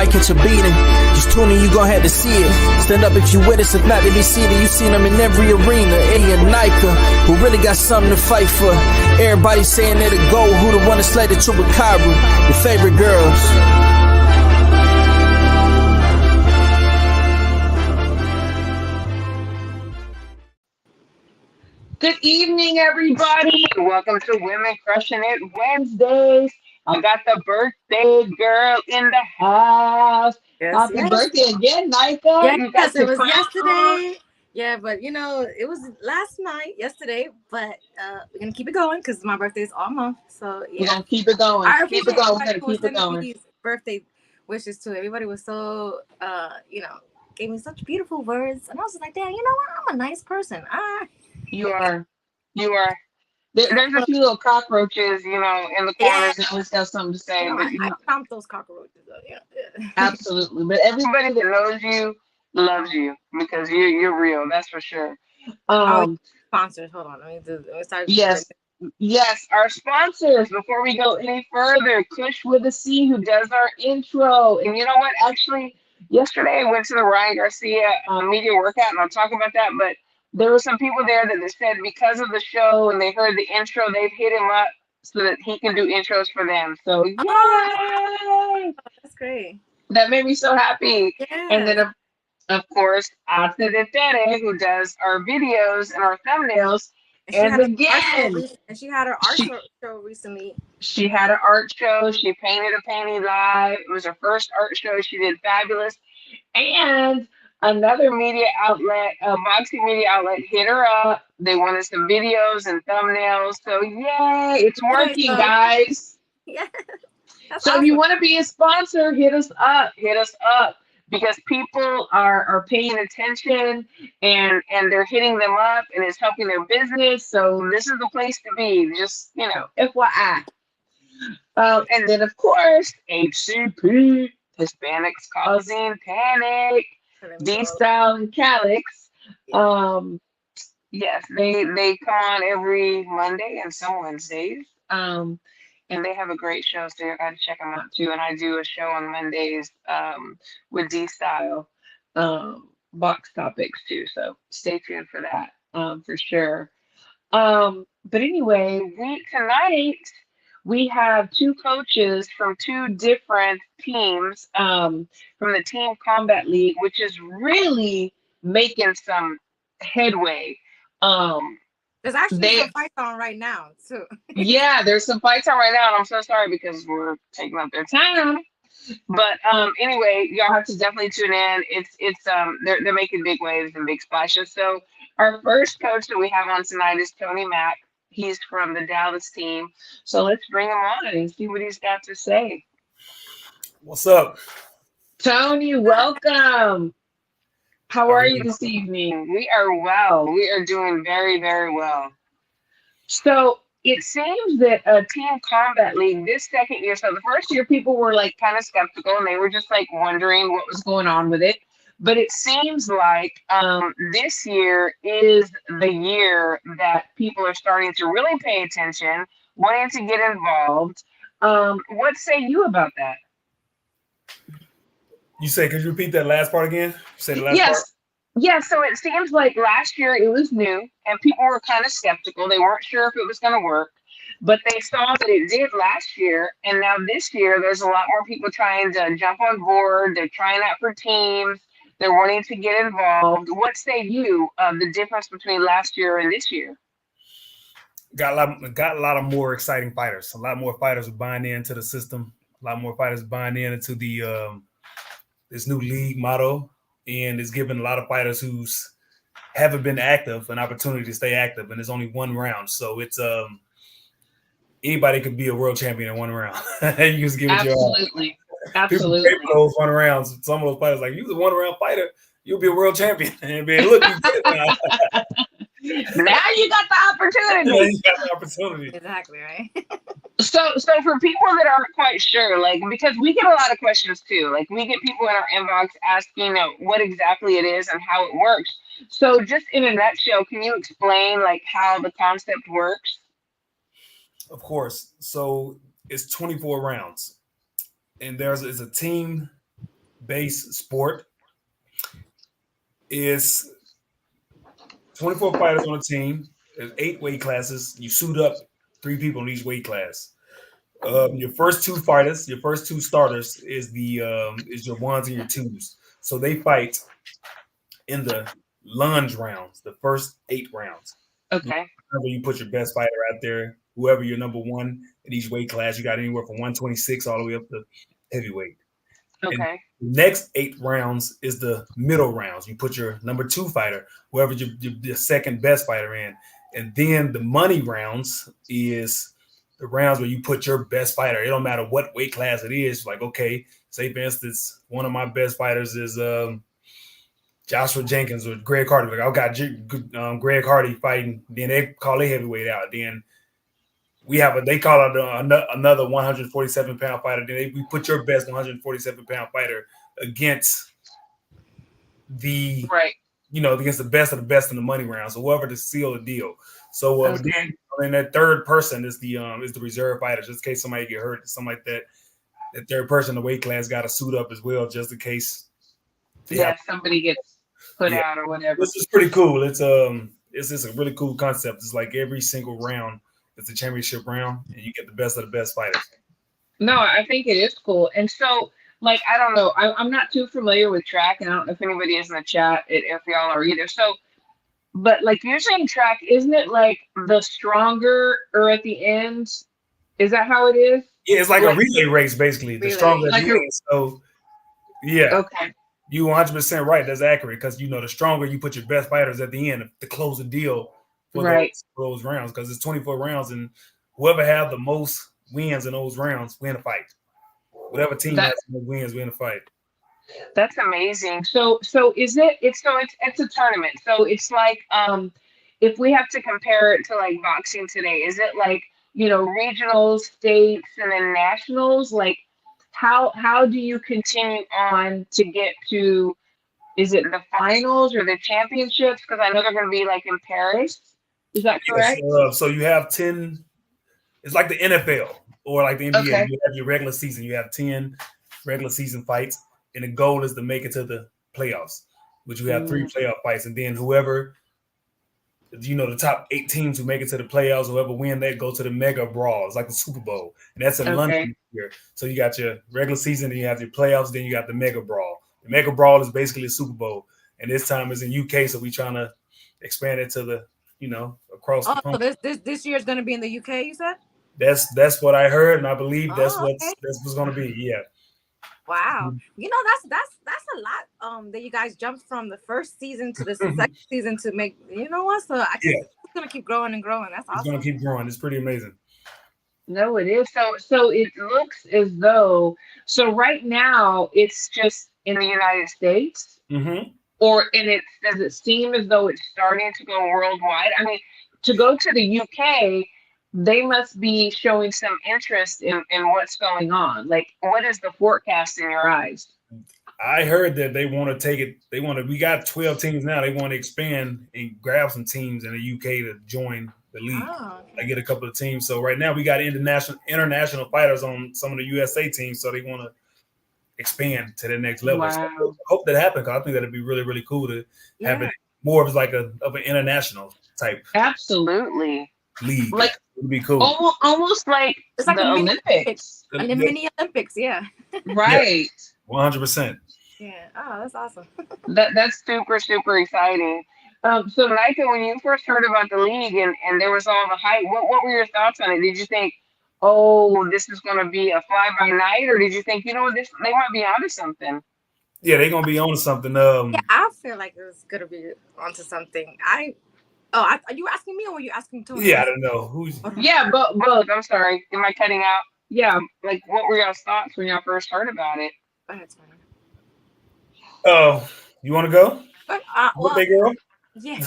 might catch a beating. Just tune in, you gon' have to see it. Stand up if you with us, if not, they be seated. You seen them in every arena. Eddie and Nika, who really got something to fight for. Everybody saying they're the GOAT, who the one that slayed the Chupacabra. Your favorite girls. Good evening, everybody. Welcome to Women Crushing It Wednesdays. I got the birthday girl in the house. Happy birthday again, Nika. Yes, it was yesterday. Yeah, but you know, it was last night, yesterday. But we're gonna keep it going because my birthday is all month. So yeah, we're gonna keep it going. I Keep it going. We're gonna keep it going. These birthday wishes too. Everybody was so gave me such beautiful words, and I was like, damn, you know what? I'm a nice person. You are. There's a few little cockroaches, in the corners that always got something to say. I stomp those cockroaches. Absolutely. But everybody that knows you loves you because you're real. That's for sure. Sponsors. Hold on. Let me start. Yes. Our sponsors. Before we go any further, Kush with a C, who does our intro. And you know what? Actually, yesterday I went to the Ryan Garcia media workout, and I'll talk about that. But there were some people there that said because of the show and they heard the intro, they've hit him up so that he can do intros for them. So, yay! That's great. That made me so happy. Yeah. And then, of course, Ate de Tere, who does our videos and our thumbnails. And again, and she had her art show recently. She had an art show. She painted a painting live. It was her first art show. She did fabulous. And another media outlet, a boxing media outlet, hit her up. They wanted some videos and thumbnails. So yay, it's working, guys. Yeah. So if you want to be a sponsor, hit us up. Because people are paying attention and they're hitting them up and it's helping their business. So this is the place to be. Just, FYI. And then, of course, HCP, Hispanics Causing Panic. D-Style and Calix. Yes, they come on every Monday and some Wednesdays. And they have a great show, so you gotta check them out too. And I do a show on Mondays with D-Style box topics too. So stay tuned for that for sure. But anyway, tonight we have two coaches from two different teams from the Team Combat League, which is really making some headway. There's actually some fights on right now, too. Yeah, there's some fights on right now, and I'm so sorry because we're taking up their time. But anyway, y'all have to definitely tune in. It's they're making big waves and big splashes. So our first coach that we have on tonight is Tony Mack. He's from the Dallas team. So let's bring him on and see what he's got to say. What's up? Tony, welcome. How are you this evening? We are well. We are doing very, very well. So it seems that Team Combat League this second year, so the first year people were like kind of skeptical and they were just like wondering what was going on with it. But it seems like this year is the year that people are starting to really pay attention, wanting to get involved. What say you about that? You say, could you repeat that last part again? Say the last part? Yeah, so it seems like last year it was new and people were kind of skeptical. They weren't sure if it was going to work, but they saw that it did last year. And now this year, there's a lot more people trying to jump on board. They're trying out for teams. They're wanting to get involved. What say you of the difference between last year and this year? Got a lot of more exciting fighters. A lot more fighters are buying into the system. A lot more fighters buying into the this new league motto, and it's giving a lot of fighters who haven't been active an opportunity to stay active. And it's only one round, so it's anybody could be a world champion in one round. You just give it your all. Absolutely. Those 1 rounds. Some of those fighters like, you was a 1 round fighter, you'll be a world champion. And be look, you did now. Now you got the opportunity. Exactly, right? So for people that aren't quite sure, like, because we get a lot of questions too, like we get people in our inbox asking what exactly it is and how it works. So just in a nutshell, can you explain like how the concept works? Of course. So it's 24 rounds, and there's a team base sport. It's 24 fighters on a team. There's 8 weight classes. You suit up 3 people in each weight class. Your first 2 fighters, your first 2 starters is your ones and your twos. So they fight in the lunge rounds, the first 8 rounds. Okay. Whenever you put your best fighter out there, whoever your number 1 in each weight class, you got anywhere from 126 all the way up to heavyweight. And Okay. the next 8 rounds is the middle rounds. You put your number 2 fighter, whoever your second best fighter in. And then the money rounds is the rounds where you put your best fighter. It don't matter what weight class it is. Like, okay, say for instance, one of my best fighters is Joshua Jenkins or Greg Hardy. Like, I got Greg Hardy fighting. Then they call a heavyweight out. Then they call out another 147-pound fighter. Then we put your best 147-pound fighter against the against the best of the best in the money round. So whoever to seal the deal. So then that third person is the reserve fighter, just in case somebody get hurt, something like that. That third person in the weight class got to suit up as well, just in case. Somebody gets put out or whatever. This is pretty cool. It's just a really cool concept. It's like every single round is a championship round, and you get the best of the best fighters. No, I think it is cool. And so, like, I don't know. I'm not too familiar with track, and I don't know if anybody is in the chat, if y'all are either. So, but like usually in track, isn't it like the stronger or at the end? Is that how it is? Yeah, it's like a relay race, basically. The stronger at the end. So, yeah. Okay. You 100% right. That's accurate because, the stronger you put your best fighters at the end to close the deal for those rounds, because it's 24 rounds, and whoever have the most wins in those rounds win a fight. Whatever team has the most wins win a fight. That's amazing. So is it's a tournament. So it's like if we have to compare it to like boxing today, is it like, regionals, states, and then nationals? Like how do you continue on to get to, is it the finals or the championships? Because I know they're going to be like in Paris. Is that correct? Yes, so you have 10. It's like the NFL or like the NBA. Okay. You have your regular season. You have 10 regular season fights, and the goal is to make it to the playoffs, which you have 3 playoff fights, and then whoever, the top 8 teams who make it to the playoffs, whoever win that go to the mega brawl. It's like the Super Bowl, and that's in London here. So you got your regular season, then you have your playoffs, then you got the mega brawl. The mega brawl is basically a Super Bowl, and this time it's in UK, so we're trying to expand it to the across the country. So this year is going to be in the UK, you said? That's what I heard, and I believe that's what's going to be. Yeah. Wow. That's a lot that you guys jumped from the first season to the second season to make, so I think it's going to keep growing and growing. That's awesome. It's going to keep growing. It's pretty amazing. No, it is. So it looks as though, so right now it's just in the United States. Mm-hmm. Does it seem as though it's starting to go worldwide? I mean, to go to the UK, they must be showing some interest in what's going on. Like, what is the forecast in your eyes? I heard that they want to take it. We got 12 teams now. They want to expand and grab some teams in the UK to join the league. I get a couple of teams. So right now we got international fighters on some of the USA teams. So they want to expand to the next level. Wow. So I hope that happens, because I think that'd be really, really cool to have it more of like an international type. Absolutely. League. Like, it'd be cool. Almost like it's like the Olympics. And the mini Olympics, Right. 100%. Yeah. Oh, that's awesome. That's super, super exciting. So Nika, when you first heard about the league and there was all the hype, what were your thoughts on it? Did you think, oh, this is going to be a fly by night, or did you think, they might be onto something? Yeah, they're gonna be onto something. I feel like it was gonna be onto something. Are you asking me or were you asking Tony? Yeah, I don't know. Yeah, both. I'm sorry. Am I cutting out? Yeah, like what were y'all's thoughts when y'all first heard about it? That's fine. Oh, you want to go? Birthday girl? Yeah.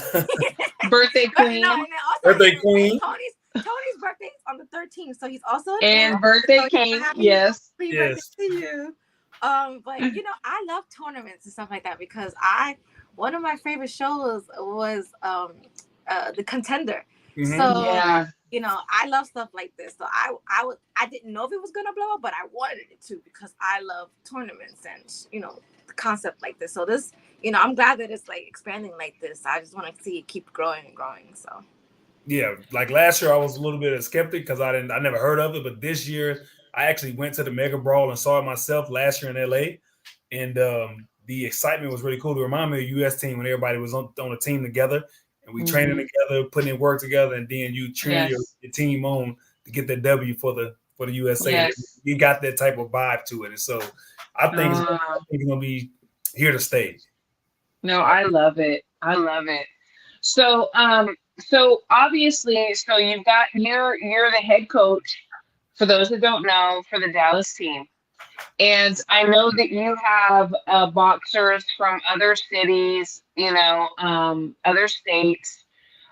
Birthday queen. No, birthday queen. Tony's birthday is on the 13th, so he's also and birthday king. Yes. Happy birthday to you. But I love tournaments and stuff like that because one of my favorite shows was The Contender. So I love stuff like this. So I didn't know if it was gonna blow up, but I wanted it to because I love tournaments and the concept like this. So this, I'm glad that it's like expanding like this. I just want to see it keep growing and growing. So yeah, like last year I was a little bit of a skeptic because I never heard of it, but this year I actually went to the Mega Brawl and saw it myself last year in LA, and the excitement was really cool. It reminded me of the U.S. team when everybody was on a team together and we training together, putting in work together, and then you train your team on to get that W for the USA. Yes. You got that type of vibe to it, and so I think it's going to be here to stay. No, I love it. I love it. So, so obviously, so you're the head coach, for those that don't know, for the Dallas team. And I know that you have boxers from other cities, other states.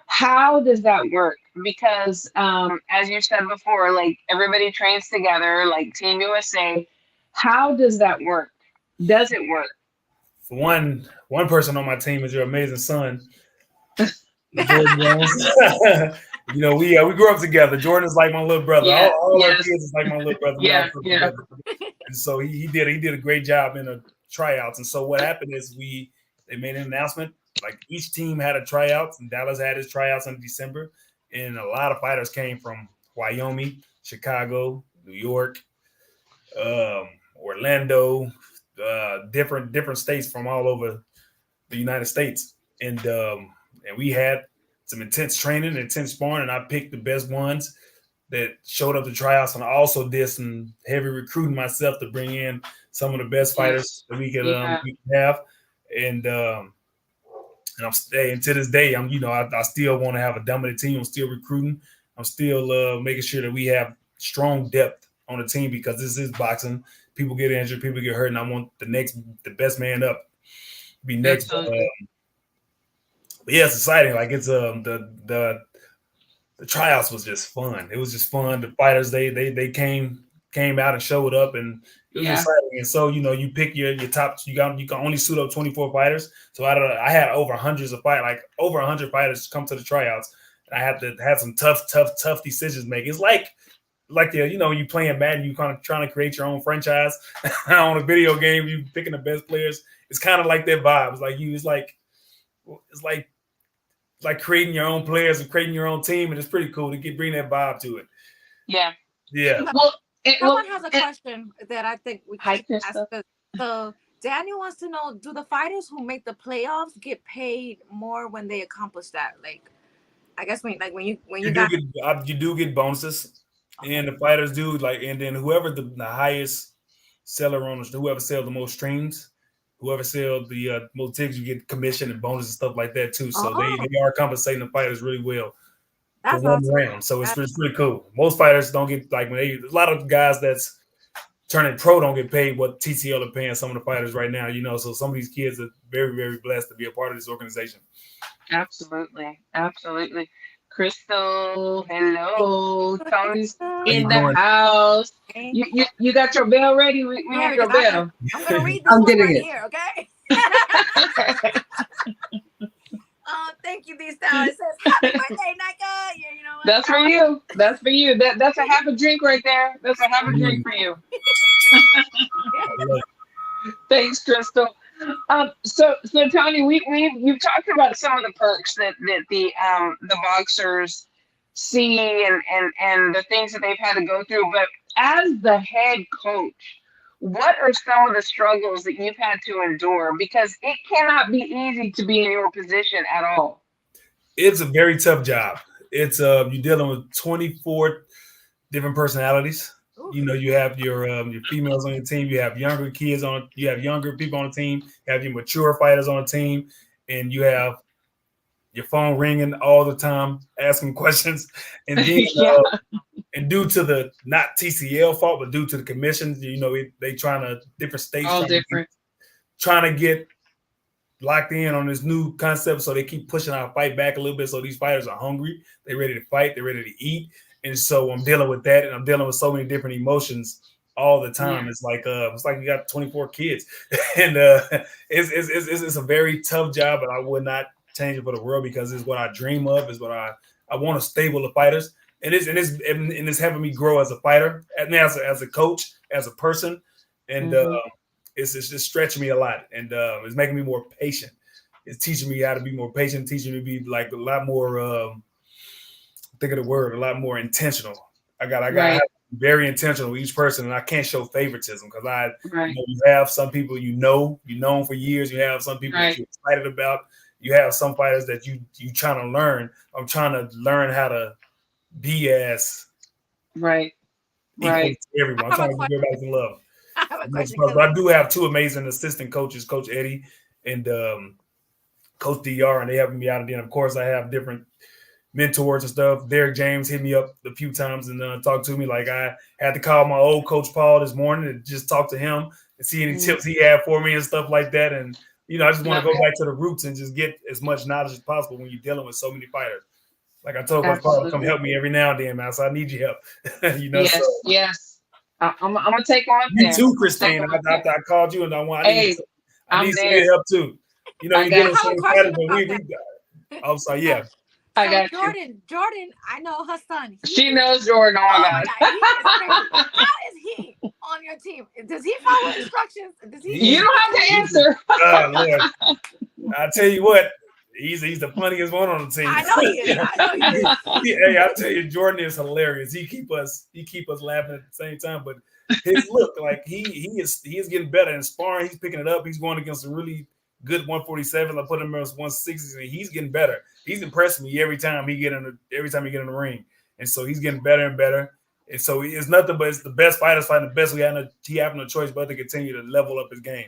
How does that work? Because as you said before, like everybody trains together, like Team USA. How does that work? Does it work? For one person on my team is your amazing son, Jordan Jones. We grew up together. Jordan is like my little brother. Yeah, all our kids is like my little brother. Yeah. And so he did a great job in the tryouts. And so what happened is they made an announcement. Like each team had a tryouts, and Dallas had his tryouts in December. And a lot of fighters came from Wyoming, Chicago, New York, Orlando, different states from all over the United States. And we had some intense training, intense sparring, and I picked the best ones that showed up to tryouts. And I also did some heavy recruiting myself to bring in some of the best fighters that we could have. And I'm staying to this day. I still want to have a dominant team. I'm still recruiting. I'm still making sure that we have strong depth on the team because this is boxing. People get injured, people get hurt, and I want the best man up to be next. But yeah, it's exciting. Like it's the tryouts was just fun. It was just fun. The fighters they came out and showed up, and it was exciting. And so you pick your top. You can only suit up 24 fighters. So I had over hundreds of over 100 fighters come to the tryouts. And I had to have some tough decisions to make. It's like when you playing Madden, you kind of trying to create your own franchise on a video game. You picking the best players. It's kind of like that vibe. It's like creating your own players and creating your own team, and it's pretty cool to bring that vibe to it. Yeah. Well, someone has a question that I think we can ask. So Daniel wants to know: do the fighters who make the playoffs get paid more when they accomplish that? Like, I guess when you do get bonuses, and the fighters do and then whoever the highest seller on whoever sells the most streams. Whoever sells the most tickets, you get commission and bonus and stuff like that too. So they are compensating the fighters really well for one round. So it's pretty cool. Most fighters don't get a lot of guys that's turning pro don't get paid what TCL are paying some of the fighters right now. So some of these kids are very, very blessed to be a part of this organization. Absolutely. Crystal, hello. Tony's in the house. You got your bell ready? We have your bell. I'm gonna read this one right here, okay? Thank you, these stars. It says happy birthday, Nika. Yeah, you know what? That's for you. That's a half a drink right there. That's a half a drink for you. Thanks, Crystal. So Tony, you've talked about some of the perks that the boxers see and the things that they've had to go through. But as the head coach, what are some of the struggles that you've had to endure? Because it cannot be easy to be in your position at all. It's a very tough job. It's you're dealing with 24 different personalities. You have your females on your team. You have younger kids you have younger people on the team. You have your mature fighters on the team, and you have your phone ringing all the time, asking questions. And then, and due to the not TCL fault, but due to the commissions, they trying to different states, trying to get locked in on this new concept. So they keep pushing our fight back a little bit. So these fighters are hungry. They're ready to fight. They're ready to eat. And so I'm dealing with that, and I'm dealing with so many different emotions all the time. It's like you got 24 kids, and it's a very tough job. But I would not change it for the world because it's what I dream of. Is what I I want a stable of fighters, and it's helping me grow as a fighter, and as a coach, as a person, and it's just stretching me a lot, and it's making me more patient. It's teaching me how to be more patient, teaching me to be like a lot more. Think of the word, a lot more intentional. I got to be very intentional with each person, and I can't show favoritism because you have some people you've known for years. You have some people that you're excited about. You have some fighters that you trying to learn. I'm trying to learn how to be as equal to everyone. I'm trying to give everybody some love. I have a question. But I do have two amazing assistant coaches, Coach Eddie and Coach DR, and they helping me out. And then, of course, I have different mentors and stuff. Derek James hit me up a few times and talked to me. Like I had to call my old Coach Paul this morning and just talk to him and see any tips he had for me and stuff like that. And I just want to go back to the roots and just get as much knowledge as possible when you're dealing with so many fighters. Like I told Coach Paul, come help me every now and then, man. So I need your help. Yes. I'm gonna take one up you there. too, Christine. I called you and I need some help too. You're dealing with some fighters, but I'm sorry, yeah. I got Jordan, I know her son. She knows Jordan. Oh my God. He is crazy. How is he on your team? Does he follow instructions? You don't have to answer. Lord. I tell you what, he's the funniest one on the team. I know he is. Hey, I tell you, Jordan is hilarious. He keep us laughing at the same time. But his look, like he is getting better in sparring. He's picking it up. He's going against some really good 147s. I put him against 160s, and he's getting better. He's impressing me every time he get in the ring, and so he's getting better and better. And so it's nothing but it's the best fighters fighting the best. He have no choice but to continue to level up his game,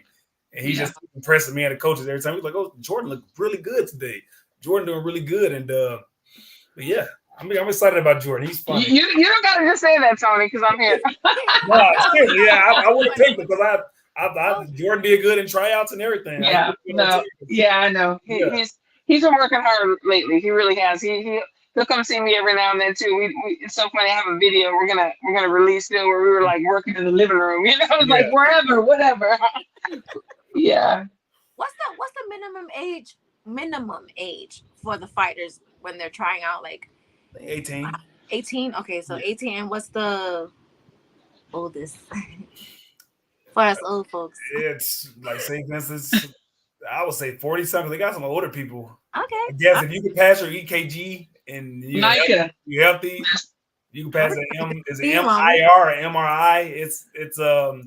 and he's just impressing me and the coaches every time. He's like, "Oh, Jordan looked really good today. Jordan doing really good." And but yeah, I'm excited about Jordan. He's funny. You don't gotta just say that, Tony, because I'm here. No, seriously, I want to take it because Jordan did good in tryouts and everything. Yeah, I know. He's been working hard lately. He really has. He'll come see me every now and then too. It's so funny. I have a video we're gonna release it where we were like working in the living room. Like wherever, whatever. Yeah. What's the minimum age for the fighters when they're trying out? Like 18. 18. Okay, so 18. And what's the oldest for us old folks? It's like, say, for instance, I would say 40 something. They got some older people. Okay. I guess if you can pass your EKG and you're healthy, you can pass an MIR or MRI. It's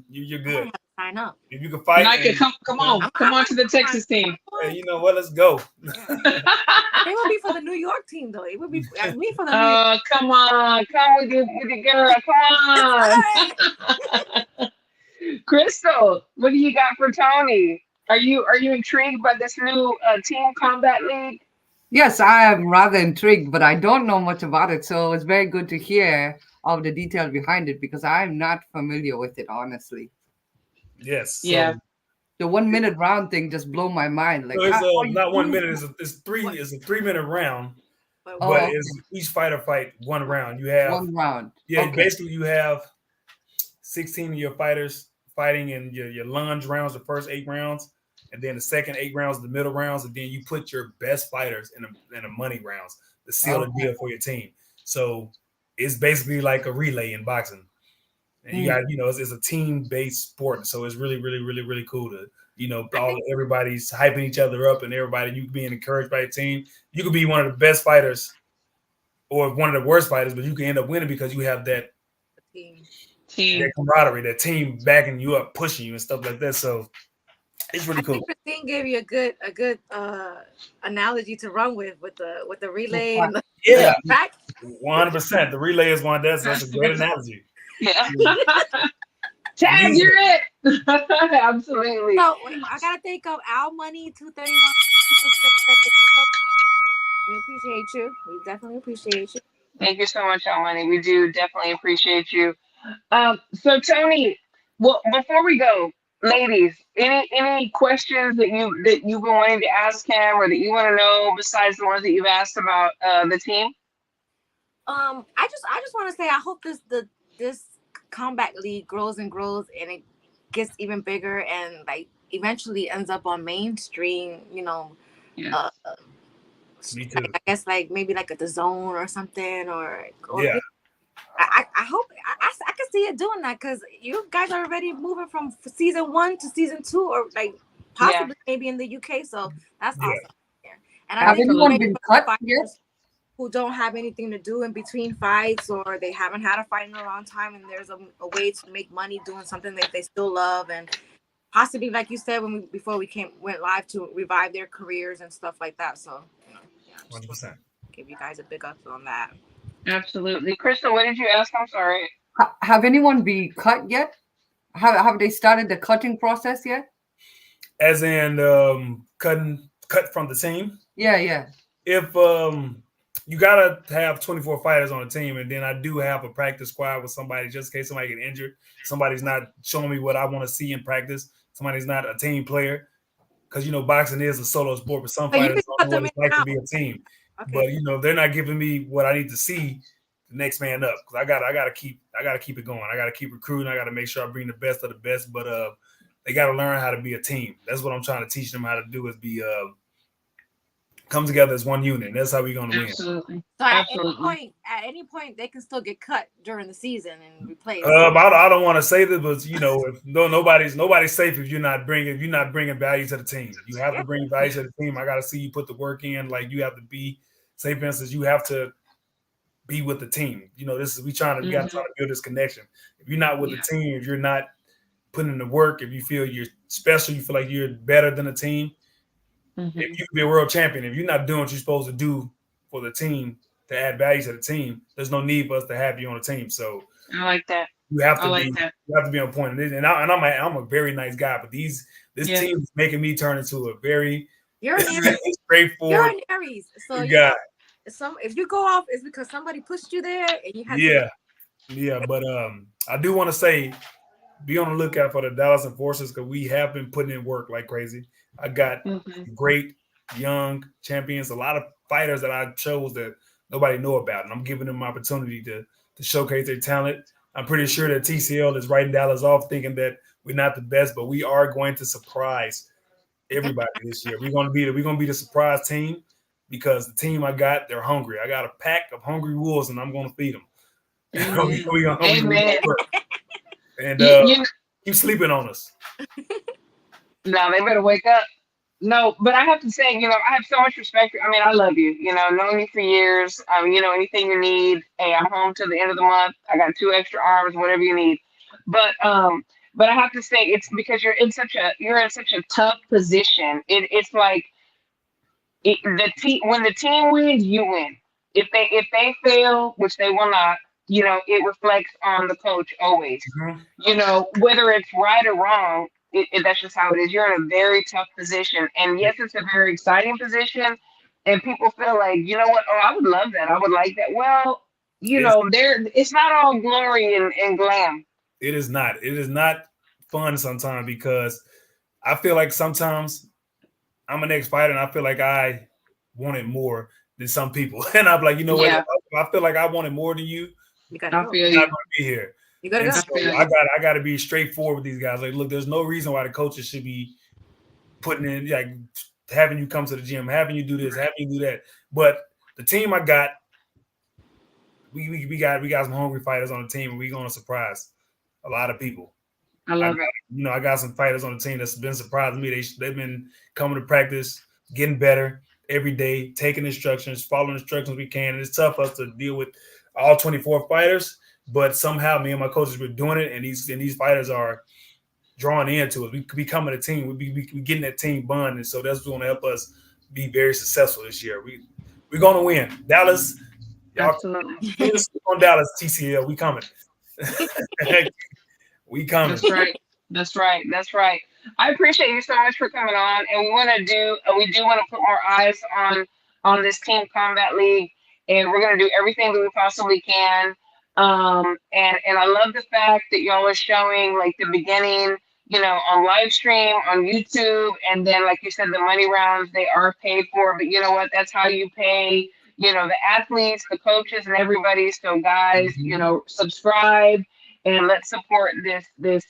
you're good. Sign up. If you can fight, Nika, come on to the Texas team. Hey, you know what? Let's go. It would be for the New York team, though. It would be me for the New York. Come on, come with the girl. Come on. Crystal, what do you got for Tony? Are you intrigued by this new team combat league? Yes, I am rather intrigued, but I don't know much about it. So it's very good to hear all the details behind it because I'm not familiar with it, honestly. Yes. Yeah. The 1 minute round thing just blew my mind. Like, so it's not 1 minute. It's a 3 minute round, but it's each fighter fight one round. You have 1 round. Yeah, basically you have 16 of your fighters fighting in your lunge rounds, the first 8 rounds, and then the second 8 rounds, the middle rounds, and then you put your best fighters in the money rounds to seal the deal for your team. So it's basically like a relay in boxing. And you got, it's a team-based sport, so it's really, really, really, really cool to, everybody's hyping each other up and everybody you being encouraged by your team. You could be one of the best fighters or one of the worst fighters, but you can end up winning because you have that team, that camaraderie, that team backing you up, pushing you and stuff like that. So it's really cool. Christine gave you a good analogy to run with the relay. And the track. 100%. The relay is one. That's a great analogy. Yeah. Tag, you're it. Absolutely. So I gotta think of Al Money 231. We appreciate you. We definitely appreciate you. Thank you so much, Al Money. We do definitely appreciate you. So Tony, well, before we go, ladies, any questions that you've been wanting to ask him or that you want to know besides the ones that you've asked about the team? I just want to say I hope this combat league grows and grows and it gets even bigger and like eventually ends up on mainstream, Me too. I guess like maybe like at the zone or something, or Yeah. I hope I can see it doing that, because you guys are already moving from season 1 to season 2, or like possibly maybe in the UK. So that's Yeah. awesome. Yeah. And I Have think anyone great been for the cut yet? fighters who don't have anything to do in between fights, or they haven't had a fight in a long time, and there's a way to make money doing something that they still love, and possibly, like you said, before we went live, to revive their careers and stuff like that. So, yeah, just 100%. give you guys a big up on that. Absolutely. Crystal, what did you ask? I'm sorry. Have anyone been cut yet? Have they started the cutting process yet? As in cut from the team. Yeah. If you gotta have 24 fighters on a team, and then I do have a practice squad with somebody just in case somebody get injured. Somebody's not showing me what I want to see in practice. Somebody's not a team player, because boxing is a solo sport, but some So you fighters can don't cut know what them it's in like and to be a team. Okay. But they're not giving me what I need to see the next man up, because I gotta keep it going. I gotta keep recruiting. I gotta make sure I bring the best of the best. But they gotta learn how to be a team. That's what I'm trying to teach them how to do, is be come together as one unit. That's how we're gonna win. Absolutely. So at Absolutely. any point, they can still get cut during the season and replaced. I don't want to say this, but if nobody's safe if you're not bringing value to the team. You have to bring value to the team. I got to see you put the work in. Like, you have to be, say for instance, you have to be with the team. This is we gotta try to build this connection. If you're not with the team, if you're not putting in the work, if you feel you're special, you feel like you're better than the team. If you can be a world champion, if you're not doing what you're supposed to do for the team to add value to the team, there's no need for us to have you on the team. So I like that. you have to You have to be on point. And I'm a very nice guy, but this team is making me turn into a very straightforward. You're an Aries, so guy. If you go off, it's because somebody pushed you there, and you had to. But I do want to say, be on the lookout for the Dallas Enforcers, because we have been putting in work like crazy. I got great young champions, a lot of fighters that I chose that nobody know about, and I'm giving them an opportunity to showcase their talent. I'm pretty sure that TCL is writing Dallas off, thinking that we're not the best, but we are going to surprise everybody this year. We're going to be the surprise team, because the team I got, they're hungry. I got a pack of hungry wolves, and I'm going to feed them. Amen. And keep sleeping on us. No, they better wake up. No, but I have to say, I have so much respect. I mean, I love you. Known you for years. Anything you need. Hey, I'm home till the end of the month. I got 2 extra arms, whatever you need. But I have to say, it's because you're in such a tough position. It's like when the team wins, you win. If they fail, which they will not, it reflects on the coach always. Whether it's right or wrong. That's just how it is. You're in a very tough position, and yes, it's a very exciting position. And people feel like, you know what? Oh, I would love that. I would like that. Well, it's not all glory and glam. It is not. It is not fun sometimes, because I feel like sometimes I'm an ex-fighter, and I feel like I wanted more than some people, and I'm like, what? I feel like I wanted more than you. You gotta go. You're not going to be here. You gotta go. So I got to be straightforward with these guys. Like, look, there's no reason why the coaches should be putting in, like, having you come to the gym, having you do this, having you do that. But the team I got, we got some hungry fighters on the team, and we're going to surprise a lot of people. I love it. I got some fighters on the team that's been surprising me. They've been coming to practice, getting better every day, taking instructions, following instructions we can. And it's tough for us to deal with all 24 fighters. But somehow me and my coaches were doing it, and these fighters are drawing into us. We becoming a team. We getting that team bond, and so that's what's going to help us be very successful this year. We're going to win. Dallas, y'all, absolutely. On Dallas, TCL, we coming. We coming. That's right. I appreciate you so much for coming on, and we do want to put more eyes on this Team Combat League, and we're going to do everything that we possibly can. And I love the fact that y'all are showing, like, the beginning, on live stream, on YouTube, and then, like you said, the money rounds, they are paid for, but you know what? That's how you pay, the athletes, the coaches, and everybody. So guys, subscribe, and let's support this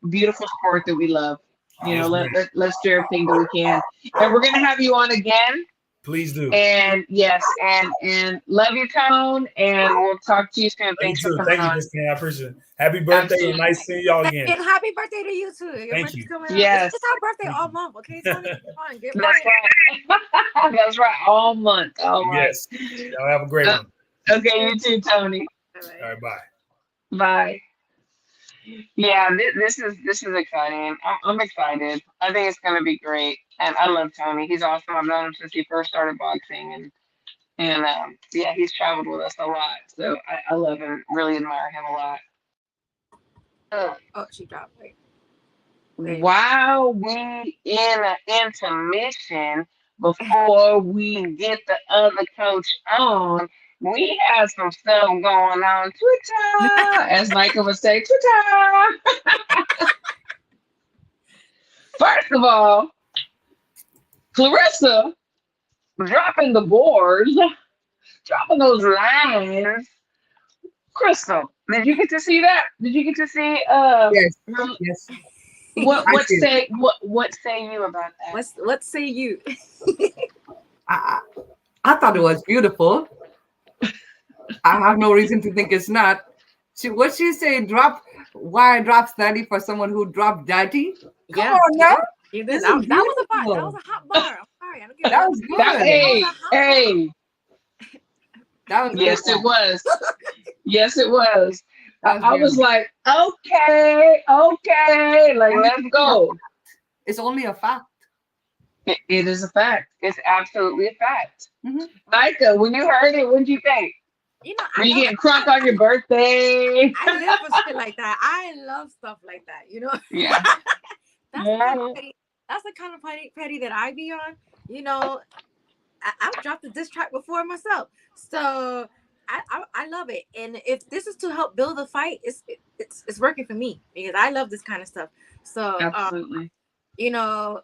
beautiful sport that we love. Let's do everything that we can. And we're going to have you on again. Please do. And yes, and love you, Tone, and we'll talk to you soon. You Thanks for too. coming Thank you, on. Miss Ken. I appreciate it. Happy birthday and Absolutely. nice seeing y'all And again. happy birthday to you too. Your Thank birthday's you. coming up. Yes. It's our birthday Thank all you. month, okay, Tony? Come on, get That's right. right. That's right. All month. All month. Yes. Y'all have a great one. Okay, you too, Tony. All right, bye. Bye. Yeah, this is exciting. I'm excited. I think it's gonna be great, and I love Tony. He's awesome. I've known him since he first started boxing, and yeah, he's traveled with us a lot. So I love him. Really admire him a lot. Oh, she dropped. Wait. While we in an intermission, before we get the other coach on, we have some stuff going on Twitter, as Michael would say, Twitter. First of all, Claressa dropping the boards, dropping those lines. Crystal, did you get to see that? Did you get to see Yes, her- yes. what I see. what say you about that? What say you? I thought it was beautiful. I have no reason to think it's not. What she say? Why drop 30 for someone who dropped 30? Come on now. That This is was a bar. That beautiful. was a hot bar. I'm sorry. I don't give That was good. Hey, That was yes, good. it was. Yes, it was. That was I was beautiful. like, okay, like let's go. It's only a fact. It is a fact. It's absolutely a fact. Mhm. Micah, when you heard it, what did you think? You know, Were you getting crunk on your birthday? I live for shit like that. I love stuff like that. You know. Yeah. That's the kind of petty, petty that I be on. You know, I've dropped a diss track before myself, so I love it. And if this is to help build a fight, it's working for me because I love this kind of stuff. So Absolutely. you know,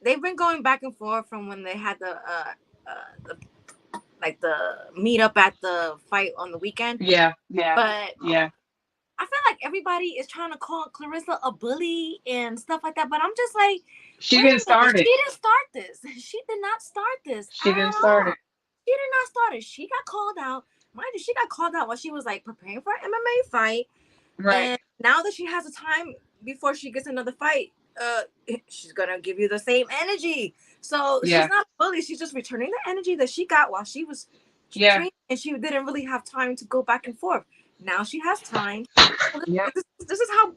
they've been going back and forth from when they had the meet up at the fight on the weekend. Yeah. But Yeah. I feel like everybody is trying to call Claressa a bully and stuff like that. But I'm just like, She wait a didn't minute, start it. She didn't start this. She did not start this. She didn't start it. She did not start it. She got called out. Mind you, she got called out while she was like preparing for an MMA fight. Right. And now that she has a time before she gets another fight, she's gonna give you the same energy. So she's not a bully. She's just returning the energy that she got while she was training, and she didn't really have time to go back and forth. Now she has time. This is how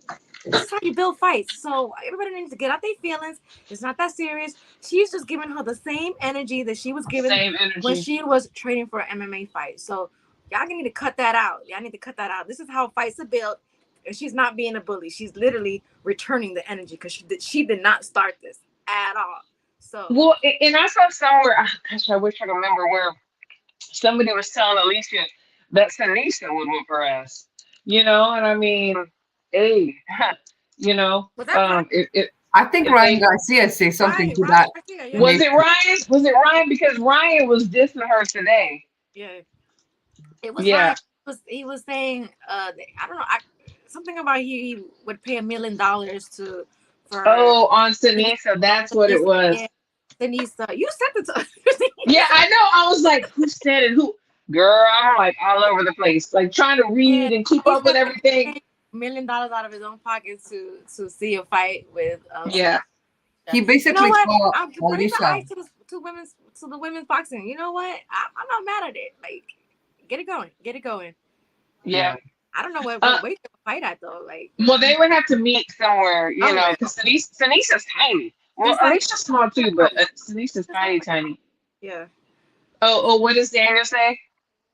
you build fights. So everybody needs to get out their feelings. It's not that serious. She's just giving her the same energy that she was given when she was training for an MMA fight. So y'all need to cut that out. Y'all need to cut that out. This is how fights are built. And she's not being a bully. She's literally returning the energy because she did not start this at all. So well, and I saw somewhere. Gosh, I wish I could remember where somebody was telling Alicia that Sanisa would whoop her ass. You know, and I mean, hey, you know, I think Ryan Garcia say something to that. Garcia, Was it Ryan? Was it Ryan? Because Ryan was dissing her today. Yeah, it was. Ryan. He was saying, I don't know, something about he would pay $1 million for. Oh, on Sanisa, that's what it was. Yeah. Sanisa, you sent it to us. Yeah, I know. I was like, who said it? Who? Girl, I'm like all over the place, like trying to read and keep up with everything. $1 million out of his own pocket to see a fight with. He basically called Alicia to the women's boxing. You know what? I'm not mad at it. Like, get it going. Yeah. I don't know what way to fight at though. Like, well, they would have to meet somewhere, you know, because Sanisa's tiny. Well, Alicia's small too, but Sanisa's tiny. Yeah. Oh, what does Daniel say?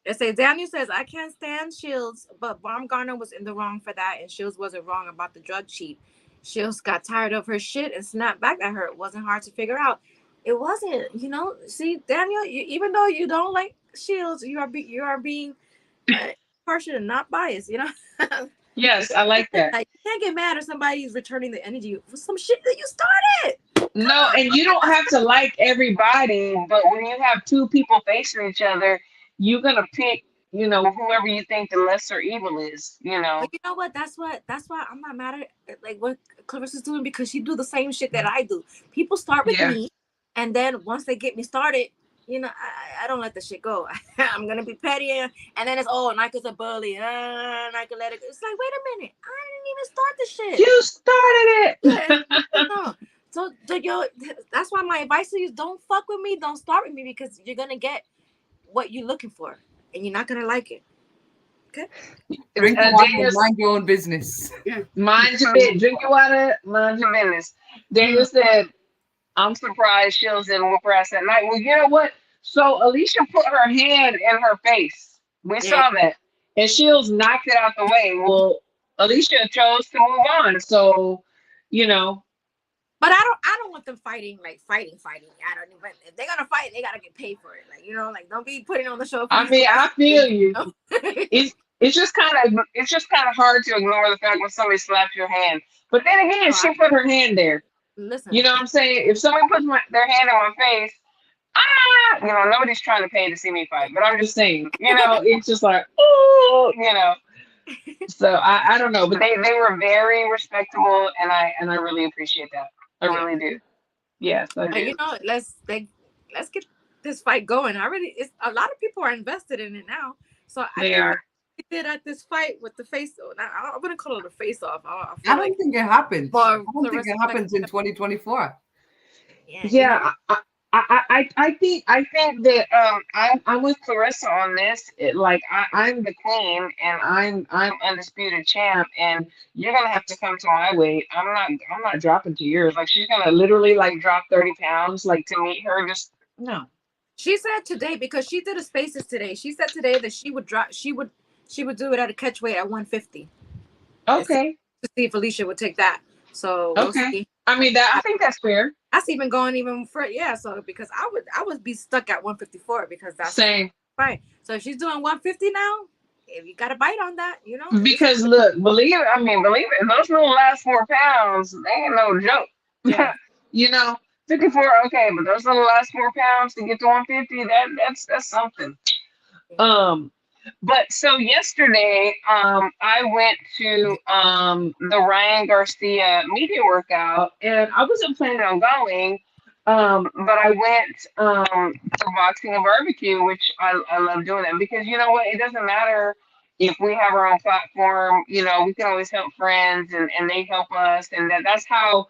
It says Daniel says, I can't stand Shields, but Baumgartner was in the wrong for that, and Shields wasn't wrong about the drug cheat. Shields got tired of her shit and snapped back at her. It wasn't hard to figure out. It wasn't, you know. See, Daniel, even though you don't like Shields, you are being partial and not biased, you know. Yes, I like that. Like, you can't get mad if somebody's returning the energy for some shit that you started. No, and you don't have to like everybody, but when you have two people facing each other, you're gonna pick, you know, whoever you think the lesser evil is, you know. But you know what? That's why I'm not mad at like what Claressa's doing, because she do the same shit that I do. People start with me, And then once they get me started, I don't let the shit go. I'm gonna be petty, and then it's Nike's a bully. Nike let it go. It's like, wait a minute, I didn't even start the shit. You started it. Yeah, no. So that's why my advice to you is don't fuck with me, don't start with me, because you're gonna get what you're looking for, and you're not gonna like it. Okay. Drink your water and mind your own business. Mind your business. Drink your water. Mind your business. Daniel said, "I'm surprised she'll didn't whoop her ass at night." Well, you know what? So Alicia put her hand in her face. We saw that. And Shields knocked it out the way. Well, Alicia chose to move on. So, But I don't want them fighting. I don't even, if they're gonna fight, they gotta get paid for it. Don't be putting on the show. I mean, I feel you. It's just kind of hard to ignore the fact when somebody slaps your hand. But then again, she put her hand there. Listen. You know what I'm saying? If somebody puts their hand in my face, nobody's trying to pay to see me fight. But I'm just saying, it's just like, ooh. So I don't know, but they were very respectable, and I really appreciate that. I really do. Yes, I do. Let's get this fight going. It's a lot of people are invested in it now. So they are. We did at this fight with the face. I'm gonna call it a face off. I don't think it happens. I don't think it happens in 2024. Yeah. I think that I'm with Claressa on this. I'm the queen, and I'm undisputed champ, and you're gonna have to come to my weight. I'm not dropping to yours. Like, she's gonna literally drop 30 pounds to meet her. Just no. She said today, because she did a spaces today. She said today that she would drop. She would do it at a catch weight at 150. Okay. To see if Alicia would take that. So okay. We'll see. I mean, I think that's fair. That's even going even further. Yeah. So because I would be stuck at 154 because that's same. Right. So if she's doing 150 now, if you got to bite on that, Because look, believe it, those little last 4 pounds, they ain't no joke. Yeah. 54, okay, but those little last 4 pounds to get to 150, that's something. But so yesterday, I went to the Ryan Garcia media workout, and I wasn't planning on going, but I went to boxing and barbecue, which I love doing that, because you know what, it doesn't matter if we have our own platform. We can always help friends, and they help us, and that's how